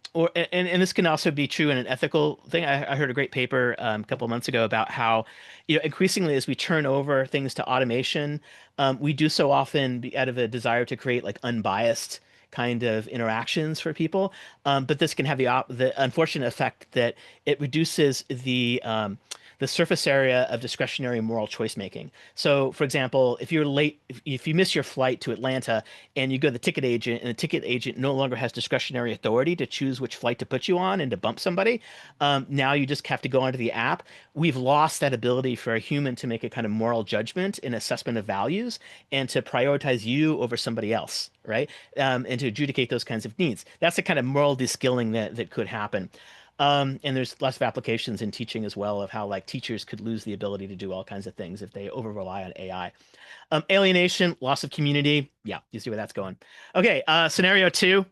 this can also be true in an ethical thing. I heard a great paper a couple of months ago about how, increasingly as we turn over things to automation, we do so often out of a desire to create like unbiased kind of interactions for people. But this can have the unfortunate effect that it reduces the surface area of discretionary moral choice making. So, for example, if you're late, if you miss your flight to Atlanta and you go to the ticket agent and the ticket agent no longer has discretionary authority to choose which flight to put you on and to bump somebody, now you just have to go onto the app. We've lost that ability for a human to make a kind of moral judgment and assessment of values and to prioritize you over somebody else, right? And to adjudicate those kinds of needs. That's the kind of moral de-skilling that could happen. And there's lots of applications in teaching as well of how like teachers could lose the ability to do all kinds of things if they over rely on AI. Alienation, loss of community. Yeah, you see where that's going. Okay, scenario 2.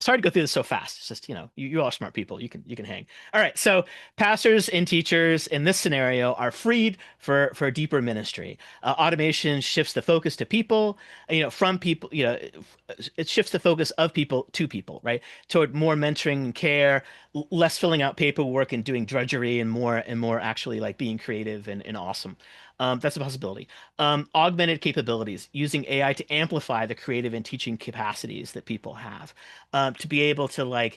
Sorry to go through this so fast. It's just, you all are smart people. You can hang. All right. So pastors and teachers in this scenario are freed for deeper ministry. Automation shifts the focus to people, from people, it shifts the focus of people to people, right? Toward more mentoring and care, less filling out paperwork and doing drudgery and more actually like being creative and awesome. That's a possibility. Augmented capabilities, using AI to amplify the creative and teaching capacities that people have, to be able to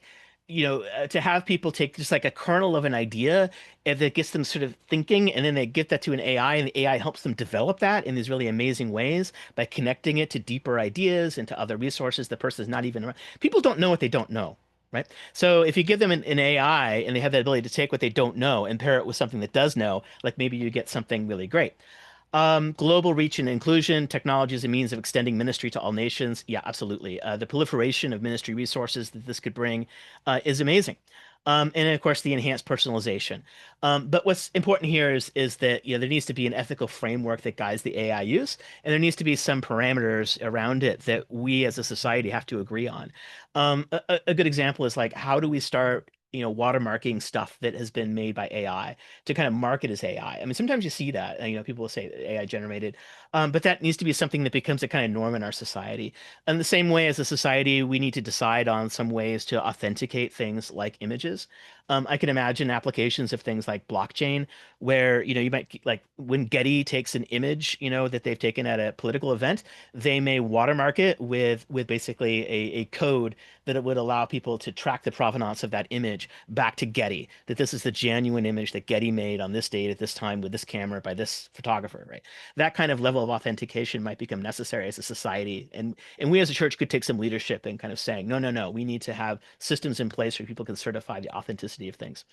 to have people take just like a kernel of an idea that gets them sort of thinking, and then they give that to an AI, and the AI helps them develop that in these really amazing ways by connecting it to deeper ideas and to other resources the person is not even around. People don't know what they don't know. Right. So if you give them an AI and they have that ability to take what they don't know and pair it with something that does know, like maybe you get something really great. Global reach and inclusion, technology as a means of extending ministry to all nations. Yeah, absolutely. The proliferation of ministry resources that this could bring is amazing. And of course, the enhanced personalization. But what's important here is that there needs to be an ethical framework that guides the AI use, and there needs to be some parameters around it that we as a society have to agree on. A good example is like, how do we start watermarking stuff that has been made by AI to kind of market as AI. I mean, sometimes you see that, and, people will say AI generated, but that needs to be something that becomes a kind of norm in our society. And the same way as a society, we need to decide on some ways to authenticate things like images. I can imagine applications of things like blockchain, where you might like when Getty takes an image, that they've taken at a political event, they may watermark it with basically a code that it would allow people to track the provenance of that image back to Getty. That this is the genuine image that Getty made on this date at this time with this camera by this photographer, right? That kind of level of authentication might become necessary as a society, and we as a church could take some leadership in kind of saying, no, we need to have systems in place where people can certify the authenticity of things.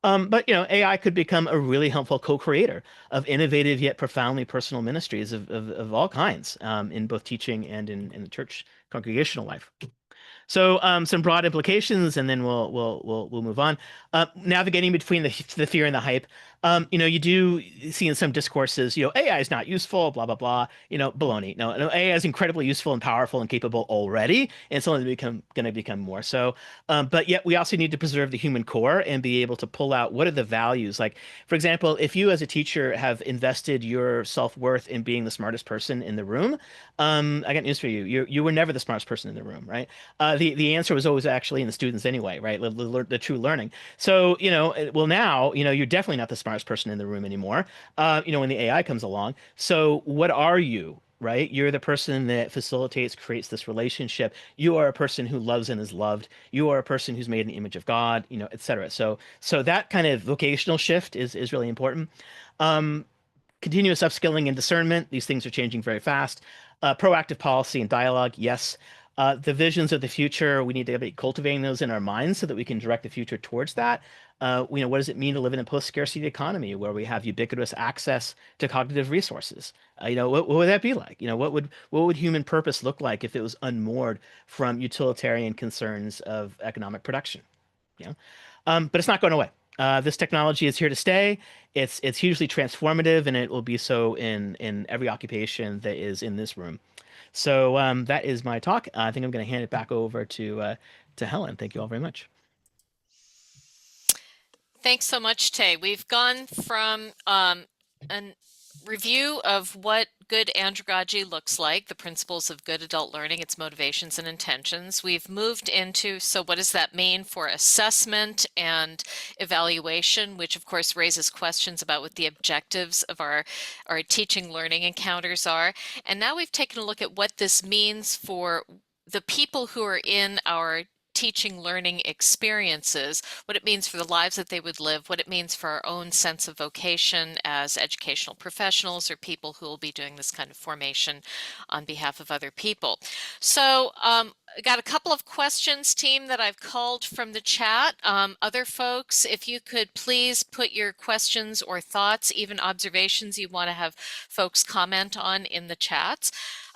But AI could become a really helpful co-creator of innovative yet profoundly personal ministries of all kinds, in both teaching and in the church congregational life. So some broad implications, and then we'll move on. Navigating between the fear and the hype. You do see in some discourses, AI is not useful, blah blah blah. Baloney. No, AI is incredibly useful and powerful and capable already, and it's only going to become more so. But yet we also need to preserve the human core and be able to pull out what are the values. Like, for example, if you as a teacher have invested your self-worth in being the smartest person in the room, I got news for you. You were never the smartest person in the room, right? The answer was always actually in the students anyway, right? The true learning. So, well, now, you're definitely not the smartest person in the room anymore, when the AI comes along. So what are you right? You're the person that facilitates, creates this relationship. You are a person who loves and is loved. You are a person who's made in the image of God, you know, et cetera. So that kind of vocational shift is really important. Um, Continuous upskilling and discernment. These things are changing very fast. Proactive policy and dialogue. Yes. The visions of the future, we need to be cultivating those in our minds so that we can direct the future towards that. You know, what does it mean to live in a post-scarcity economy where we have ubiquitous access to cognitive resources? You know, what would that be like? You know, what would human purpose look like if it was unmoored from utilitarian concerns of economic production? You know, but it's not going away. This technology is here to stay. It's hugely transformative, and it will be so in every occupation that is in this room. So that is my talk. I think I'm going to hand it back over to Helen. Thank you all very much. Thanks so much, Tay. We've gone from a review of what good andragogy looks like, the principles of good adult learning, its motivations and intentions. We've moved into, so what does that mean for assessment and evaluation, which of course raises questions about what the objectives of our teaching learning encounters are. And now we've taken a look at what this means for the people who are in our teaching learning experiences, what it means for the lives that they would live, what it means for our own sense of vocation as educational professionals or people who will be doing this kind of formation on behalf of other people. So I got a couple of questions, team, that I've called from the chat. Other folks, if you could please put your questions or thoughts, even observations you want to have folks comment on in the chats.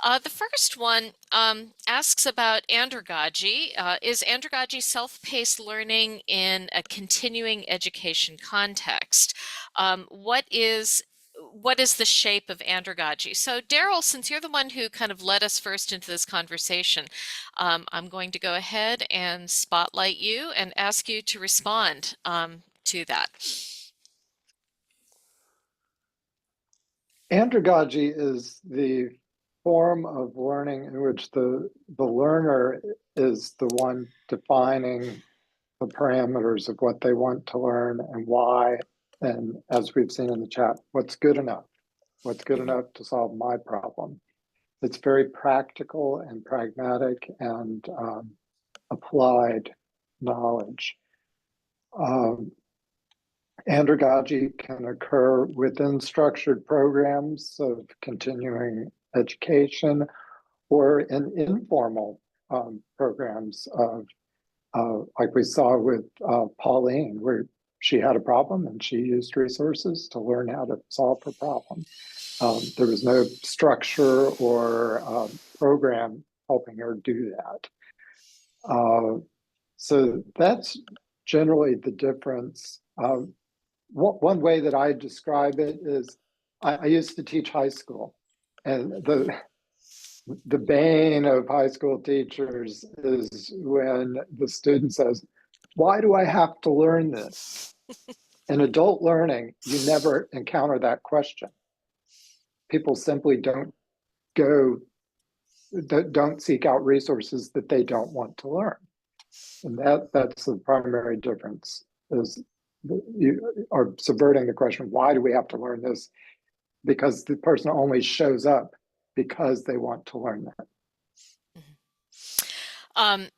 The first one asks about andragogy. Is andragogy self-paced learning in a continuing education context? What is the shape of andragogy? So Darryl, since you're the one who kind of led us first into this conversation, I'm going to go ahead and spotlight you and ask you to respond to that. Andragogy is the form of learning in which the learner is the one defining the parameters of what they want to learn and why. And as we've seen in the chat, what's good enough? What's good enough to solve my problem? It's very practical and pragmatic and applied knowledge. Andragogy can occur within structured programs of continuing education or in informal programs of, like we saw with Pauline, where she had a problem and she used resources to learn how to solve her problem. There was no structure or program helping her do that. So that's generally the difference. One way that I describe it is I used to teach high school, and the bane of high school teachers is when the student says, "Why do I have to learn this?" In adult learning, you never encounter that question. People simply don't seek out resources that they don't want to learn. And that's the primary difference, is you are subverting the question, why do we have to learn this? Because the person only shows up because they want to learn that.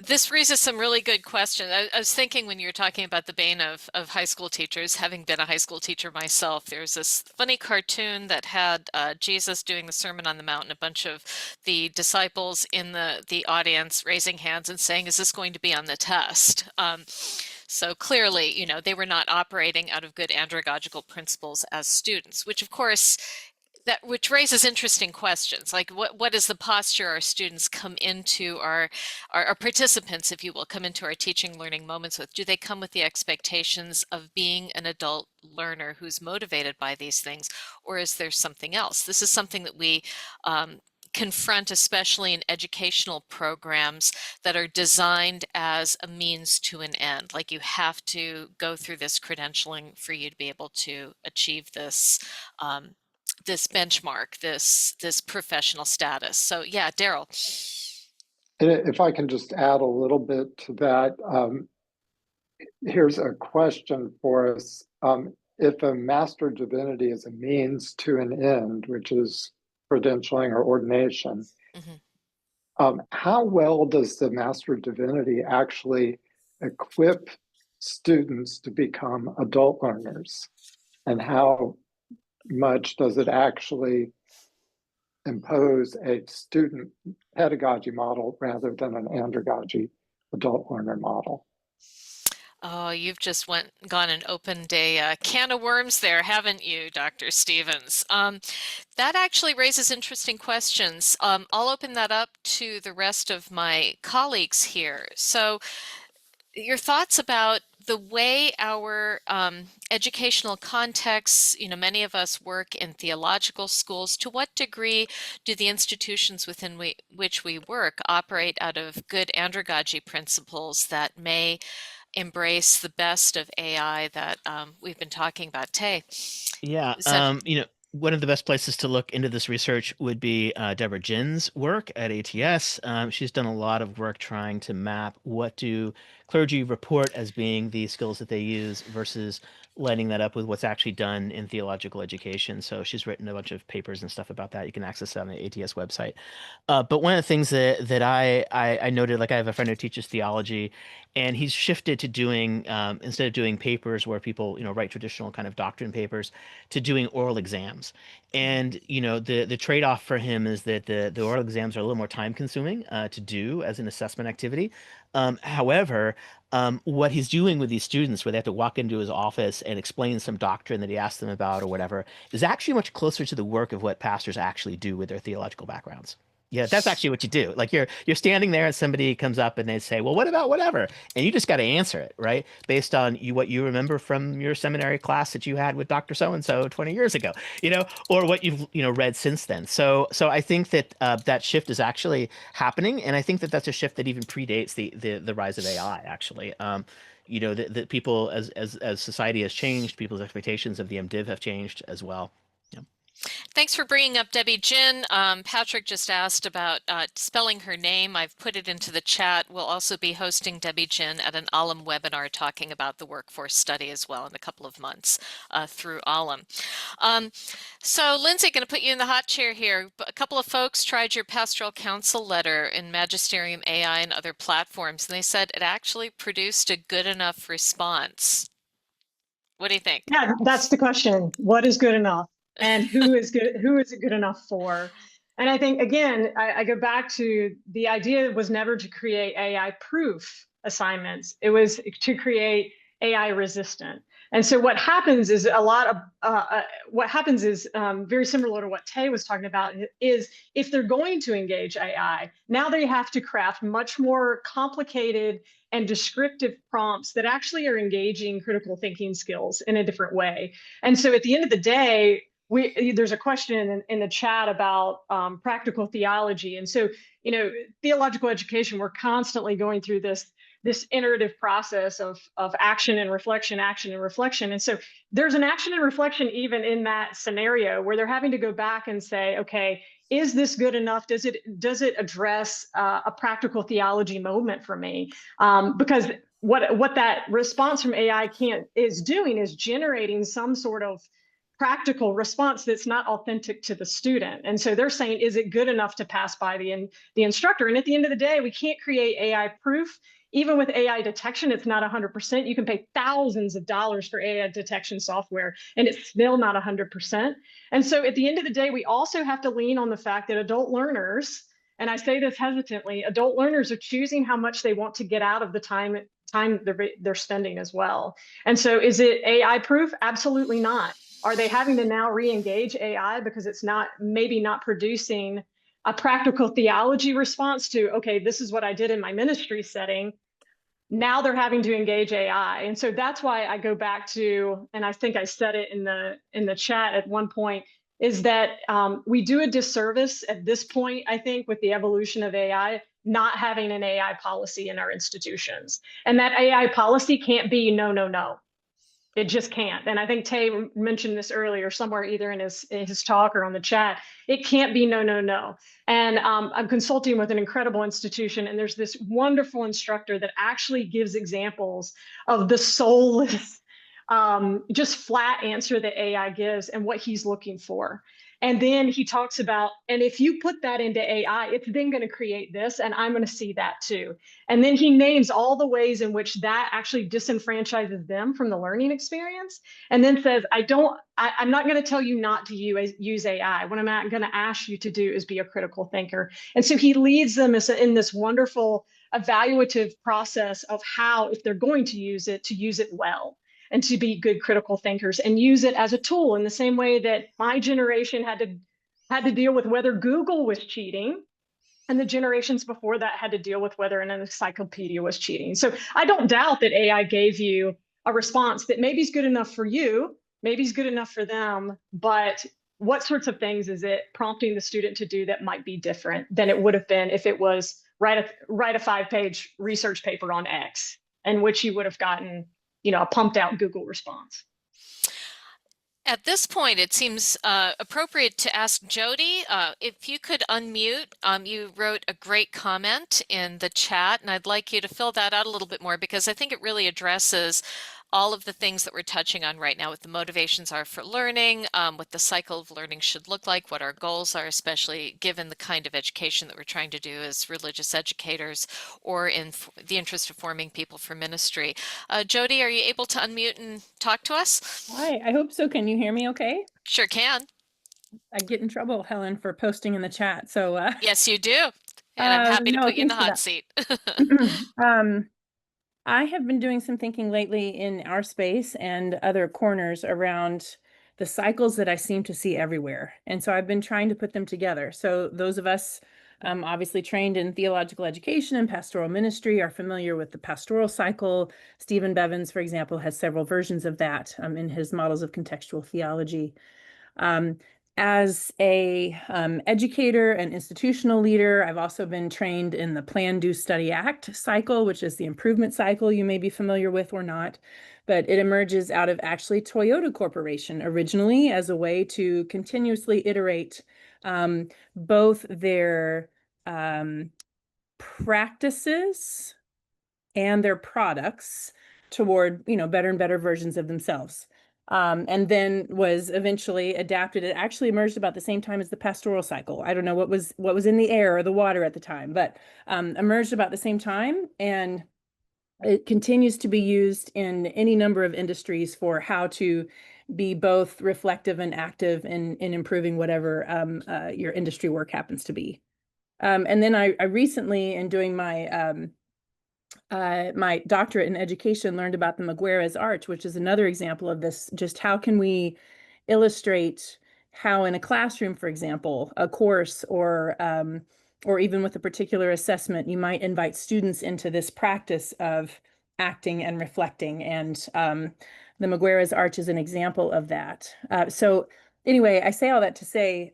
This raises some really good questions. I was thinking when you were talking about the bane of high school teachers, having been a high school teacher myself, there's this funny cartoon that had Jesus doing the Sermon on the Mount and a bunch of the disciples in the audience raising hands and saying, is this going to be on the test? So clearly, you know, they were not operating out of good andragogical principles as students, which of course, which raises interesting questions, like what is the posture our students come into, our participants, if you will, come into our teaching learning moments with? Do they come with the expectations of being an adult learner who's motivated by these things, or is there something else? This is something that we confront, especially in educational programs that are designed as a means to an end. Like you have to go through this credentialing for you to be able to achieve this this benchmark, this professional status. So yeah, Darryl. If I can just add a little bit to that, here's a question for us. If a master divinity is a means to an end, which is credentialing or ordination. Mhm. How well does the Master of Divinity actually equip students to become adult learners? And how much does it actually impose a student pedagogy model rather than an andragogy adult learner model? Oh, you've just gone and opened a can of worms there, haven't you, Dr. Stevens? That actually raises interesting questions. I'll open that up to the rest of my colleagues here. So, your thoughts about the way our educational contexts, many of us work in theological schools. To what degree do the institutions within which we work operate out of good andragogy principles that may embrace the best of AI that we've been talking about? Tay, Yeah, is that one of the best places to look into this research would be Deborah Jin's work at ATS. She's done a lot of work trying to map what do clergy report as being the skills that they use versus lining that up with what's actually done in theological education. So she's written a bunch of papers and stuff about that. You can access that on the ATS website. But one of the things that I noted, like I have a friend who teaches theology, and he's shifted to doing instead of doing papers where people write traditional kind of doctrine papers, to doing oral exams. And the trade-off for him is that the oral exams are a little more time consuming to do as an assessment activity. However, what he's doing with these students, where they have to walk into his office and explain some doctrine that he asked them about or whatever, is actually much closer to the work of what pastors actually do with their theological backgrounds. Yeah, that's actually what you do. Like you're standing there and somebody comes up and they say, "Well, what about whatever?" And you just got to answer it, right? Based on what you remember from your seminary class that you had with Dr. So and so 20 years ago, or what you've read since then. So I think that that shift is actually happening, and I think that that's a shift that even predates the rise of AI. Actually, the people as society has changed, people's expectations of the MDiv have changed as well. Yeah. Thanks for bringing up Debbie Jin. Patrick just asked about spelling her name. I've put it into the chat. We'll also be hosting Debbie Jin at an ALLLM webinar talking about the workforce study as well in a couple of months through ALLLM. So Lindsay, going to put you in the hot chair here. A couple of folks tried your pastoral counsel letter in Magisterium AI and other platforms, and they said it actually produced a good enough response. What do you think? Yeah, that's the question. What is good enough? And who is good? Who is it good enough for? And I think, again, I go back to the idea was never to create AI proof assignments. It was to create AI resistant. And so what happens is very similar to what Tay was talking about, is if they're going to engage AI, now they have to craft much more complicated and descriptive prompts that actually are engaging critical thinking skills in a different way. And so at the end of the day, there's a question in the chat about practical theology. And so, theological education, we're constantly going through this iterative process of action and reflection. And so there's an action and reflection even in that scenario where they're having to go back and say, okay, is this good enough? Does it address a practical theology moment for me? Because what that response from AI is doing is generating some sort of practical response that's not authentic to the student. And so they're saying, is it good enough to pass by the instructor? And at the end of the day, we can't create AI proof. Even with AI detection, it's not 100%. You can pay thousands of dollars for AI detection software, and it's still not 100%. And so at the end of the day, we also have to lean on the fact that adult learners, and I say this hesitantly, adult learners are choosing how much they want to get out of the time they're spending as well. And so is it AI proof? Absolutely not. Are they having to now re-engage AI because it's maybe not producing a practical theology response to, okay, this is what I did in my ministry setting. Now they're having to engage AI. And so that's why I go back to, and I think I said it in the chat at one point, is that we do a disservice at this point, I think, with the evolution of AI, not having an AI policy in our institutions. And that AI policy can't be no, no, no. It just can't. And I think Tay mentioned this earlier somewhere, either in his talk or on the chat. It can't be no, no, no. And I'm consulting with an incredible institution, and there's this wonderful instructor that actually gives examples of the soulless, just flat answer that AI gives and what he's looking for. And then he talks about, and if you put that into AI, it's then going to create this, and I'm going to see that too. And then he names all the ways in which that actually disenfranchises them from the learning experience, and then says, I'm not going to tell you not to use AI. What I'm going to ask you to do is be a critical thinker. And so he leads them in this wonderful evaluative process of how, if they're going to use it well, and to be good critical thinkers and use it as a tool in the same way that my generation had to deal with whether Google was cheating, and the generations before that had to deal with whether an encyclopedia was cheating. So I don't doubt that AI gave you a response that maybe is good enough for you, maybe is good enough for them, but what sorts of things is it prompting the student to do that might be different than it would have been if it was write a 5-page research paper on X, in which you would have gotten a pumped out Google response. At this point, it seems appropriate to ask Jody if you could unmute. You wrote a great comment in the chat, and I'd like you to fill that out a little bit more, because I think it really addresses all of the things that we're touching on right now, what the motivations are for learning, what the cycle of learning should look like, what our goals are, especially given the kind of education that we're trying to do as religious educators or in the interest of forming people for ministry. Jody, are you able to unmute and talk to us? Hi, I hope so. Can you hear me okay? Sure can. I get in trouble, Helen, for posting in the chat. So yes, you do. And I'm happy to put you in the hot seat. I have been doing some thinking lately in our space and other corners around the cycles that I seem to see everywhere. And so I've been trying to put them together. So those of us obviously trained in theological education and pastoral ministry are familiar with the pastoral cycle. Stephen Bevins, for example, has several versions of that in his models of contextual theology. As a educator and institutional leader, I've also been trained in the Plan, Do, Study, Act cycle, which is the improvement cycle you may be familiar with or not, but it emerges out of actually Toyota Corporation originally as a way to continuously iterate both their practices and their products toward, better and better versions of themselves. And then was eventually adapted. It actually emerged about the same time as the pastoral cycle. I don't know what was in the air or the water at the time, but emerged about the same time. And it continues to be used in any number of industries for how to be both reflective and active in improving whatever your industry work happens to be. And then I recently, in doing my my doctorate in education, learned about the Maguire's arch, which is another example of this. Just how can we illustrate how in a classroom, for example, a course or even with a particular assessment, you might invite students into this practice of acting and reflecting. And the Maguire's arch is an example of that. So anyway, I say all that to say,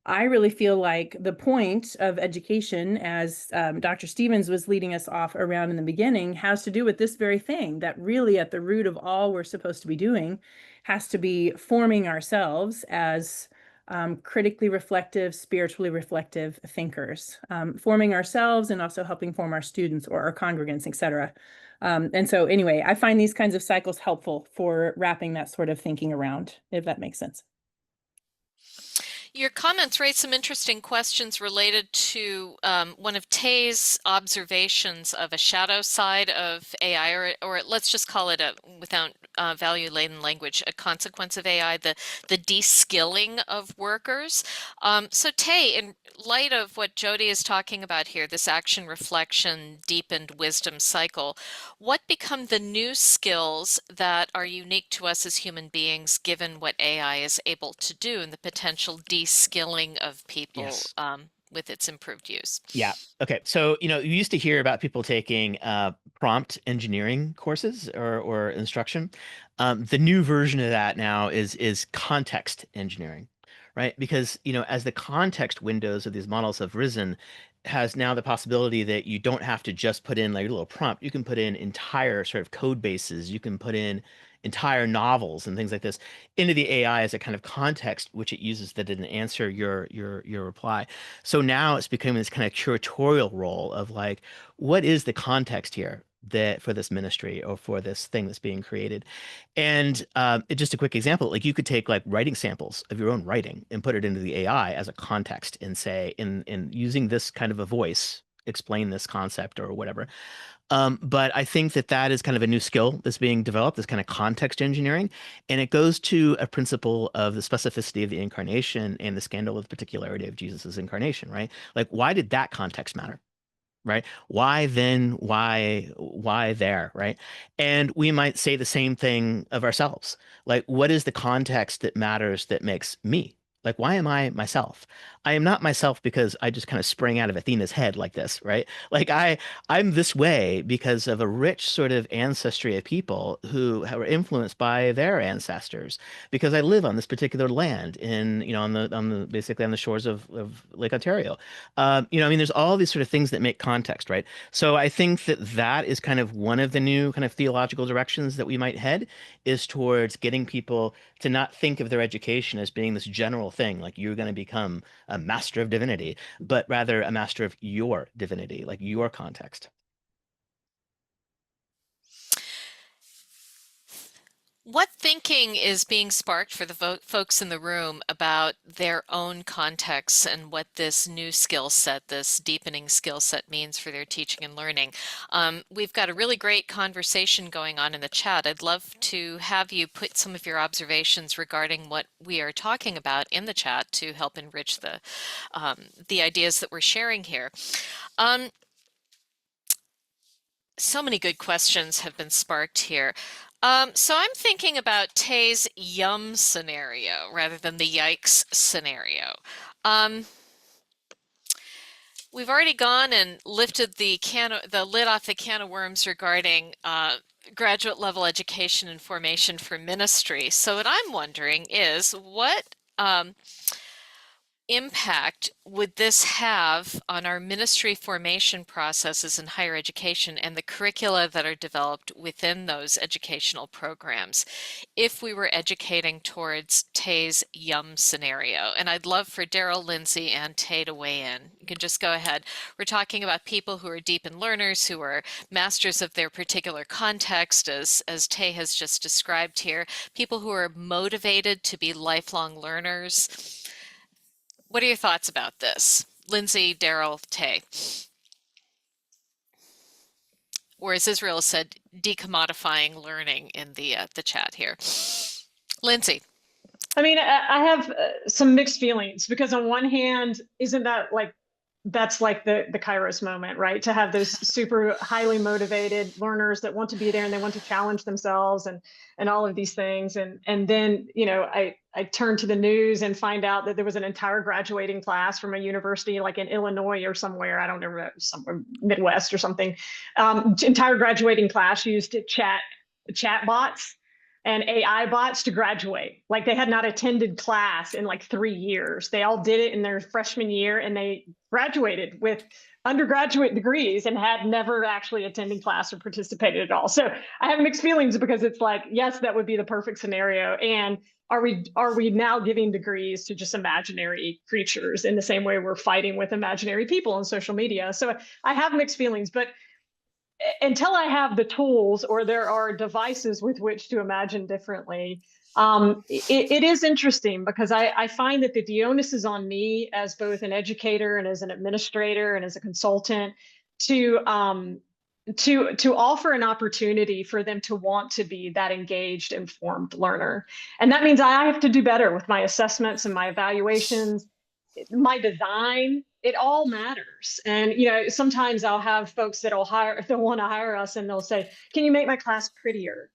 I really feel like the point of education, as Dr. Stevens was leading us off around in the beginning, has to do with this very thing, that really at the root of all we're supposed to be doing has to be forming ourselves as critically reflective, spiritually reflective thinkers, forming ourselves and also helping form our students or our congregants, etc. And so anyway, I find these kinds of cycles helpful for wrapping that sort of thinking around, if that makes sense. Your comments raise some interesting questions related to one of Tay's observations of a shadow side of AI, or let's just call it, without value-laden language, a consequence of AI, the de-skilling of workers. So Tay, in light of what Jody is talking about here, this action, reflection, deepened wisdom cycle, what become the new skills that are unique to us as human beings, given what AI is able to do and the potential de-skilling of people Yes. with its improved use? Yeah. Okay. So, you used to hear about people taking prompt engineering courses or instruction. The new version of that now is context engineering, right? Because, as the context windows of these models have risen, has now the possibility that you don't have to just put in like a little prompt. You can put in entire sort of code bases. You can put in entire novels and things like this into the AI as a kind of context, which it uses that didn't answer your reply. So now it's becoming this kind of curatorial role of like, what is the context here? for this ministry or for this thing that's being created. And just a quick example, like you could take like writing samples of your own writing and put it into the AI as a context and say, in using this kind of a voice, explain this concept or whatever. But I think that that is kind of a new skill that's being developed, this kind of context engineering. And it goes to a principle of the specificity of the incarnation and the scandal of the particularity of Jesus's incarnation, right? Like, why did that context matter? Right? Why then? Why there? Right? And we might say the same thing of ourselves. Like, what is the context that matters that makes me? Like, why am I myself? I am not myself because I just kind of sprang out of Athena's head like this, right? Like I'm this way because of a rich sort of ancestry of people who were influenced by their ancestors. Because I live on this particular land in, on the basically on the shores of Lake Ontario. I mean, there's all these sort of things that make context, right? So I think that that is kind of one of the new kind of theological directions that we might head is towards getting people to not think of their education as being this general thing, like you're going to become a master of divinity, but rather a master of your divinity, like your context. What thinking is being sparked for the folks in the room about their own contexts and what this new skill set, this deepening skill set means for their teaching and learning? We've got a really great conversation going on in the chat. I'd love to have you put some of your observations regarding what we are talking about in the chat to help enrich the ideas that we're sharing here. So many good questions have been sparked here. So I'm thinking about Tay's yum scenario rather than the yikes scenario. We've already gone and lifted the lid off the can of worms regarding graduate level education and formation for ministry. So what I'm wondering is what impact would this have on our ministry formation processes in higher education and the curricula that are developed within those educational programs if we were educating towards Tay's yum scenario? And I'd love for Darryl, Lindsay, and Tay to weigh in. You can just go ahead. We're talking about people who are deepened learners, who are masters of their particular context, as Tay has just described here, people who are motivated to be lifelong learners. What are your thoughts about this? Lindsay, Darryl, Tay. Or as Israel said, decommodifying learning in the chat here. Lindsay. I mean, I have some mixed feelings because on one hand, isn't that like, that's like the Kairos moment, right? To have those super highly motivated learners that want to be there and they want to challenge themselves and all of these things. And then, I turn to the news and find out that there was an entire graduating class from a university like in Illinois or somewhere, I don't know, somewhere Midwest or something. Entire graduating class used chat bots and AI bots to graduate. Like they had not attended class in like 3 years. They all did it in their freshman year and they graduated with undergraduate degrees and had never actually attended class or participated at all. So I have mixed feelings because it's like, yes, that would be the perfect scenario. And are we now giving degrees to just imaginary creatures in the same way we're fighting with imaginary people on social media? So I have mixed feelings, but until I have the tools or there are devices with which to imagine differently, it is interesting because I find that the onus is on me as both an educator and as an administrator and as a consultant to offer an opportunity for them to want to be that engaged, informed learner. And that means I have to do better with my assessments and my evaluations, my design. It all matters. And, sometimes I'll have folks they'll want to hire us and they'll say, can you make my class prettier?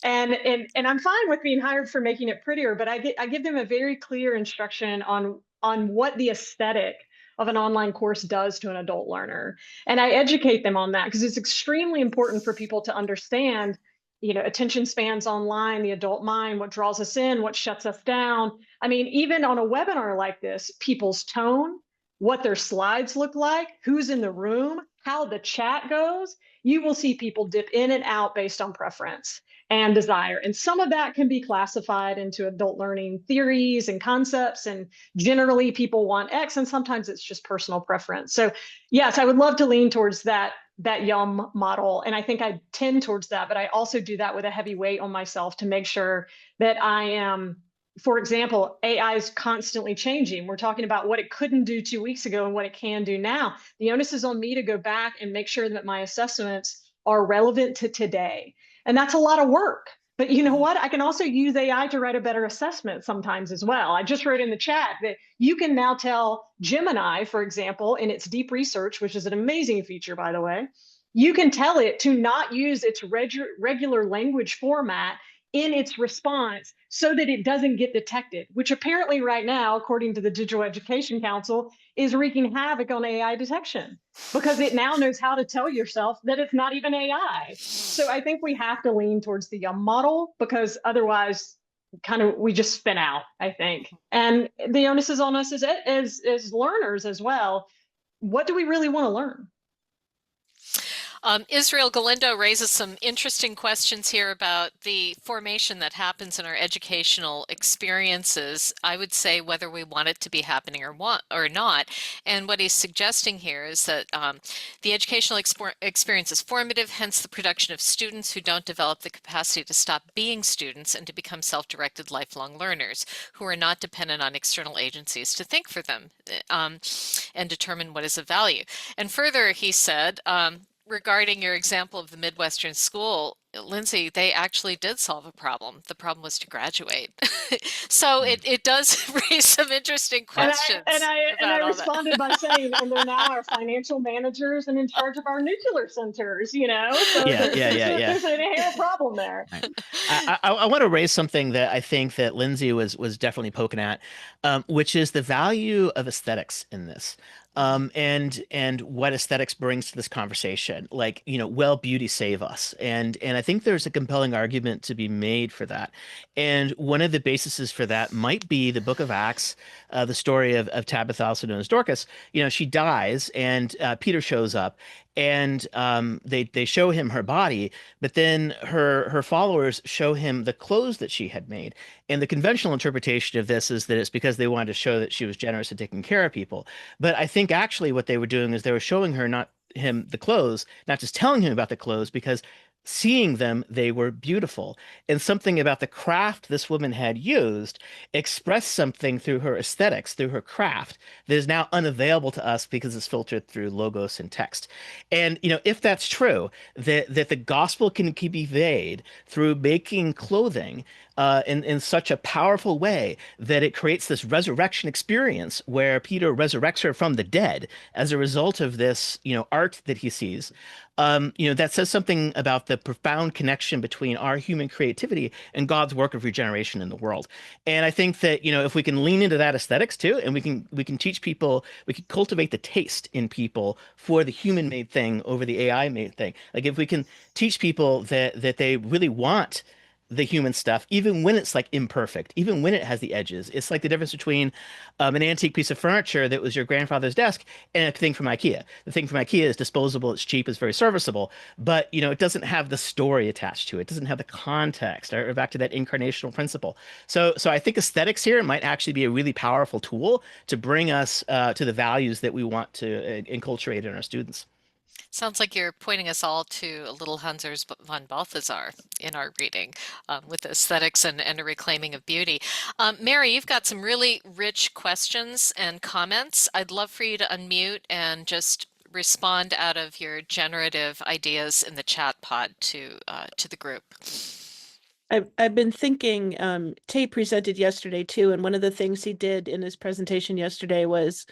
And I'm fine with being hired for making it prettier, but I give them a very clear instruction on what the aesthetic of an online course does to an adult learner. And I educate them on that because it's extremely important for people to understand, attention spans online, the adult mind, what draws us in, what shuts us down. I mean, even on a webinar like this, people's tone, what their slides look like, who's in the room, how the chat goes, you will see people dip in and out based on preference and desire. And some of that can be classified into adult learning theories and concepts. And generally people want X, and sometimes it's just personal preference. So yes, I would love to lean towards that that Yum model. And I think I tend towards that, but I also do that with a heavy weight on myself to make sure that I am, for example, AI is constantly changing. We're talking about what it couldn't do 2 weeks ago and what it can do now. The onus is on me to go back and make sure that my assessments are relevant to today. And that's a lot of work. But you know what? I can also use AI to write a better assessment sometimes as well. I just wrote in the chat that you can now tell Gemini, for example, in its deep research, which is an amazing feature, by the way, you can tell it to not use its regular language format in its response so that it doesn't get detected, which apparently right now, according to the Digital Education Council, is wreaking havoc on AI detection because it now knows how to tell yourself that it's not even AI. So I think we have to lean towards the Yum model because otherwise kind of we just spin out, I think. And the onus is on us as learners as well. What do we really want to learn? Israel Galindo raises some interesting questions here about the formation that happens in our educational experiences. I would say whether we want it to be happening or not. And what he's suggesting here is that the educational experience is formative, hence the production of students who don't develop the capacity to stop being students and to become self-directed lifelong learners who are not dependent on external agencies to think for them and determine what is of value. And further, he said, regarding your example of the Midwestern school, Lindsay, they actually did solve a problem. The problem was to graduate. So it does raise some interesting questions. And I responded by saying, and they're now our financial managers and in charge of our nuclear centers, you know? So there's an inherent problem there. Right. I want to raise something that I think that Lindsay was definitely poking at, which is the value of aesthetics in this. And what aesthetics brings to this conversation, like, you know, will beauty save us? And I think there's a compelling argument to be made for that. And one of the bases for that might be the Book of Acts, the story of Tabitha, also known as Dorcas. You know, she dies, and Peter shows up, and they show him her body, but then her followers show him the clothes that she had made. And the conventional interpretation of this is that it's because they wanted to show that she was generous at taking care of people. But I think actually what they were doing is they were showing her, not him, the clothes, not just telling him about the clothes, because seeing them, they were beautiful. And something about the craft this woman had used expressed something through her aesthetics, through her craft, that is now unavailable to us because it's filtered through logos and text. And, you know, if that's true, that the gospel can be conveyed through making clothing in such a powerful way that it creates this resurrection experience where Peter resurrects her from the dead as a result of this, you know, art that he sees. You know, that says something about the profound connection between our human creativity and God's work of regeneration in the world. And I think that, you know, if we can lean into that aesthetics too, and we can teach people, we can cultivate the taste in people for the human-made thing over the AI-made thing. Like if we can teach people that they really want the human stuff, even when it's like imperfect, even when it has the edges. It's like the difference between an antique piece of furniture that was your grandfather's desk and a thing from IKEA. The thing from IKEA is disposable, it's cheap, it's very serviceable, but you know, it doesn't have the story attached to it. It doesn't have the context, or back to that incarnational principle. So I think aesthetics here might actually be a really powerful tool to bring us to the values that we want to inculturate in our students. Sounds like you're pointing us all to Little Hans von Balthasar in our reading with aesthetics and a reclaiming of beauty. Mary, you've got some really rich questions and comments. I'd love for you to unmute and just respond out of your generative ideas in the chat pod to the group. I've been thinking, Tay presented yesterday too, and one of the things he did in his presentation yesterday was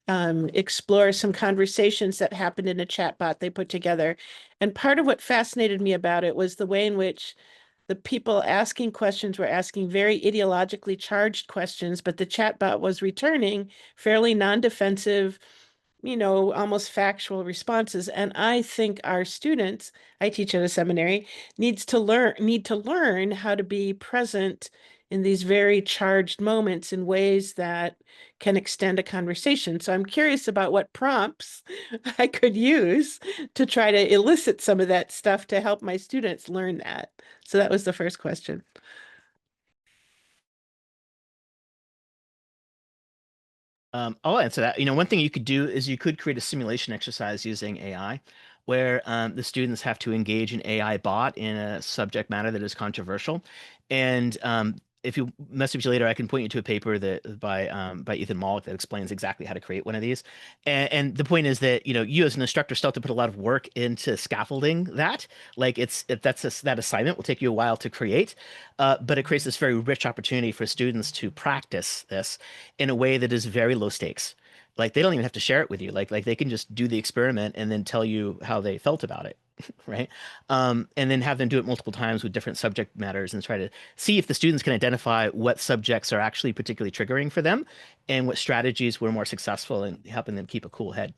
explore some conversations that happened in a chat bot they put together. And part of what fascinated me about it was the way in which the people asking questions were asking very ideologically charged questions, but the chat bot was returning fairly non-defensive, you know, almost factual responses. And I think our students, I teach at a seminary, need to learn how to be present in these very charged moments in ways that can extend a conversation. So I'm curious about what prompts I could use to try to elicit some of that stuff to help my students learn that. So that was the first question. I'll answer that. You know, one thing you could do is you could create a simulation exercise using AI, where the students have to engage an AI bot in a subject matter that is controversial. And if you message later, I can point you to a paper that by Ethan Mollick that explains exactly how to create one of these. And the point is that, you know, you as an instructor still have to put a lot of work into scaffolding that. Like that assignment will take you a while to create, but it creates this very rich opportunity for students to practice this in a way that is very low stakes. Like they don't even have to share it with you. Like they can just do the experiment and then tell you how they felt about it. Right. And then have them do it multiple times with different subject matters and try to see if the students can identify what subjects are actually particularly triggering for them and what strategies were more successful in helping them keep a cool head.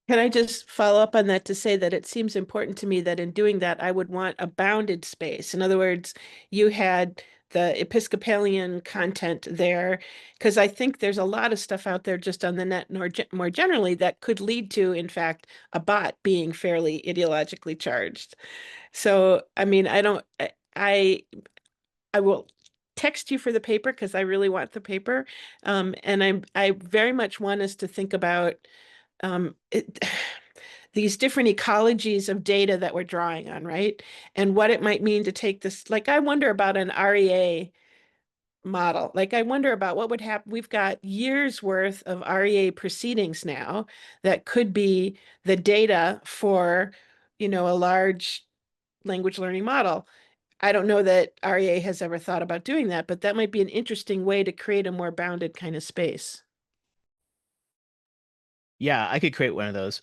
Can I just follow up on that to say that it seems important to me that in doing that, I would want a bounded space. In other words, you had the Episcopalian content there, because I think there's a lot of stuff out there just on the net more generally that could lead to, in fact, a bot being fairly ideologically charged. So, I mean, I will text you for the paper because I really want the paper. And I very much want us to think about these different ecologies of data that we're drawing on, right? And what it might mean to take this, like I wonder about an REA model. Like I wonder about what would happen. We've got years worth of REA proceedings now that could be the data for, you know, a large language learning model. I don't know that REA has ever thought about doing that, but that might be an interesting way to create a more bounded kind of space. Yeah, I could create one of those.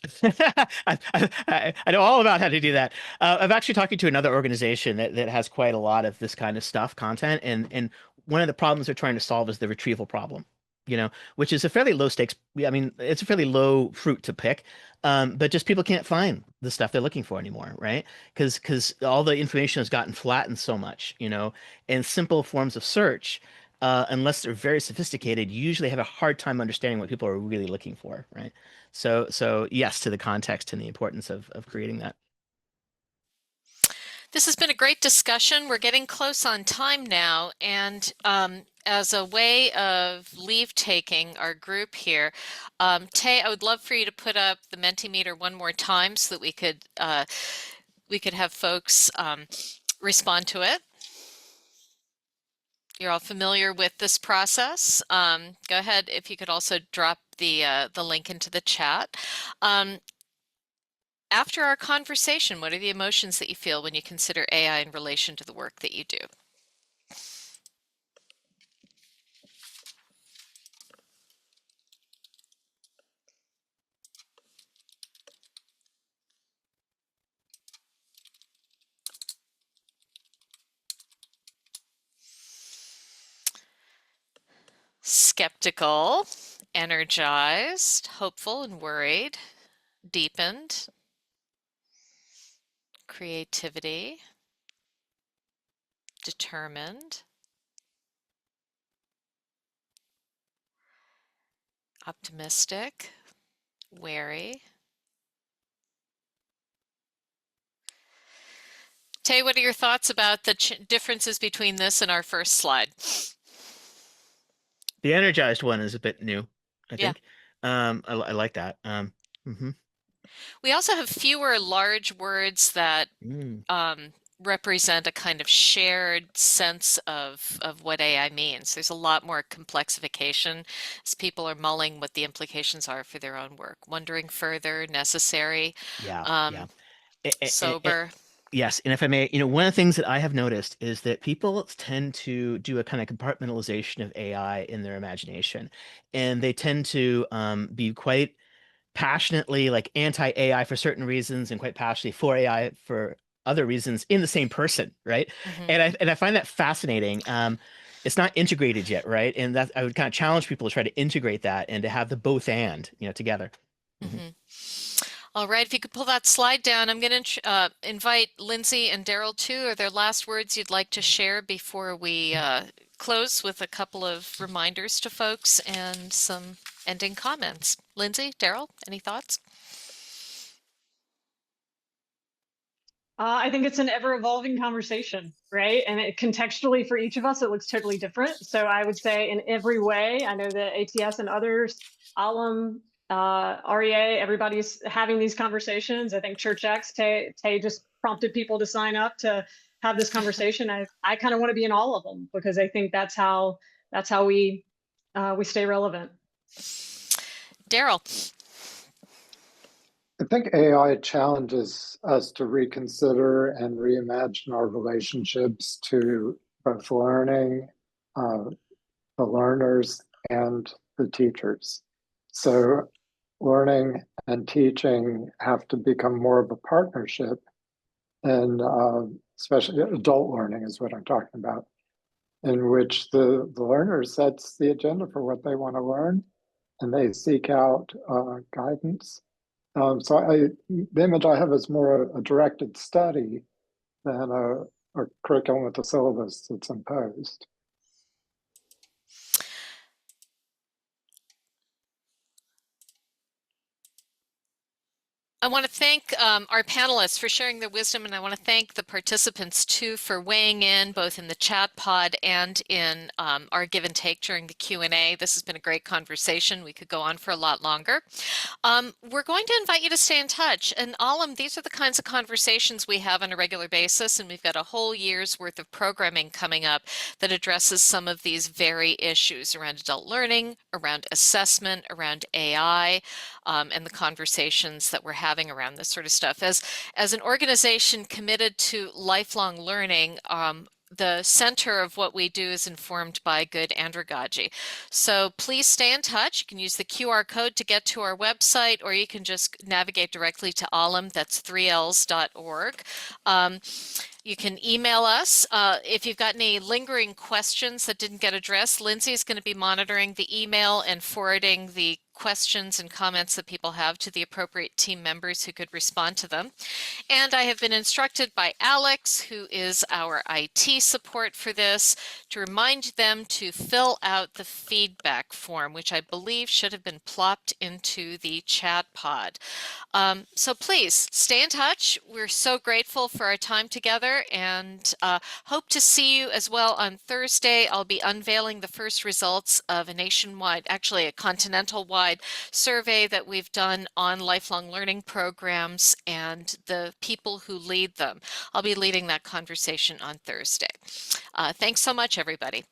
I know all about how to do that. I've actually talking to another organization that has quite a lot of this kind of stuff, content, and one of the problems they're trying to solve is the retrieval problem, you know, which is a fairly low stakes. I mean, it's a fairly low fruit to pick, but just people can't find the stuff they're looking for anymore, right? Because all the information has gotten flattened so much, you know, and simple forms of search. Unless they're very sophisticated, usually have a hard time understanding what people are really looking for, right? So yes, to the context and the importance of creating that. This has been a great discussion. We're getting close on time now, and as a way of leave taking our group here, Tay, I would love for you to put up the Mentimeter one more time so that we could have folks respond to it. You're all familiar with this process. Go ahead if you could also drop the link into the chat. After our conversation, what are the emotions that you feel when you consider AI in relation to the work that you do? Skeptical, energized, hopeful and worried, deepened, creativity, determined, optimistic, wary. Tay, what are your thoughts about the differences between this and our first slide? The energized one is a bit new, I Yeah. think. I like that. We also have fewer large words that represent a kind of shared sense of what AI means. There's a lot more complexification as people are mulling what the implications are for their own work. Wondering further, necessary, Yeah. sober. Yes, and if I may, you know, one of the things that I have noticed is that people tend to do a kind of compartmentalization of AI in their imagination, and they tend to be quite passionately like anti-AI for certain reasons and quite passionately for AI for other reasons in the same person, right? Mm-hmm. And I find that fascinating. It's not integrated yet, right? And that I would kind of challenge people to try to integrate that and to have the both and, you know, together. Mm-hmm. All right, if you could pull that slide down, I'm going to invite Lindsay and Darryl too. Are there last words you'd like to share before we close with a couple of reminders to folks and some ending comments? Lindsay, Darryl, any thoughts? I think it's an ever-evolving conversation, right? And contextually for each of us, it looks totally different. So I would say in every way, I know that ATS and others, ALLLM, REA, everybody's having these conversations. I think CHURCHx, Tay just prompted people to sign up to have this conversation. I kind of want to be in all of them because I think that's how we stay relevant. Darryl. I think AI challenges us to reconsider and reimagine our relationships to both learning, the learners, and the teachers. So learning and teaching have to become more of a partnership, and especially adult learning is what I'm talking about, in which the learner sets the agenda for what they want to learn, and they seek out guidance. So the image I have is more a directed study than a curriculum with a syllabus that's imposed. I want to thank our panelists for sharing their wisdom, and I want to thank the participants too for weighing in both in the chat pod and in our give and take during the Q&A. This has been a great conversation. We could go on for a lot longer. We're going to invite you to stay in touch. And ALLLM, these are the kinds of conversations we have on a regular basis, and we've got a whole year's worth of programming coming up that addresses some of these very issues around adult learning, around assessment, around AI, and the conversations that we're having around this sort of stuff. As an organization committed to lifelong learning, the center of what we do is informed by good andragogy. So please stay in touch. You can use the QR code to get to our website, or you can just navigate directly to ALLLM, that's 3ls.org. You can email us if you've got any lingering questions that didn't get addressed. Lindsay is going to be monitoring the email and forwarding the questions and comments that people have to the appropriate team members who could respond to them. And I have been instructed by Alex, who is our IT support for this, to remind them to fill out the feedback form, which I believe should have been plopped into the chat pod. So please stay in touch. We're so grateful for our time together, and hope to see you as well on Thursday. I'll be unveiling the first results of a nationwide, actually a continental-wide survey that we've done on lifelong learning programs and the people who lead them. I'll be leading that conversation on Thursday. Thanks so much, everybody.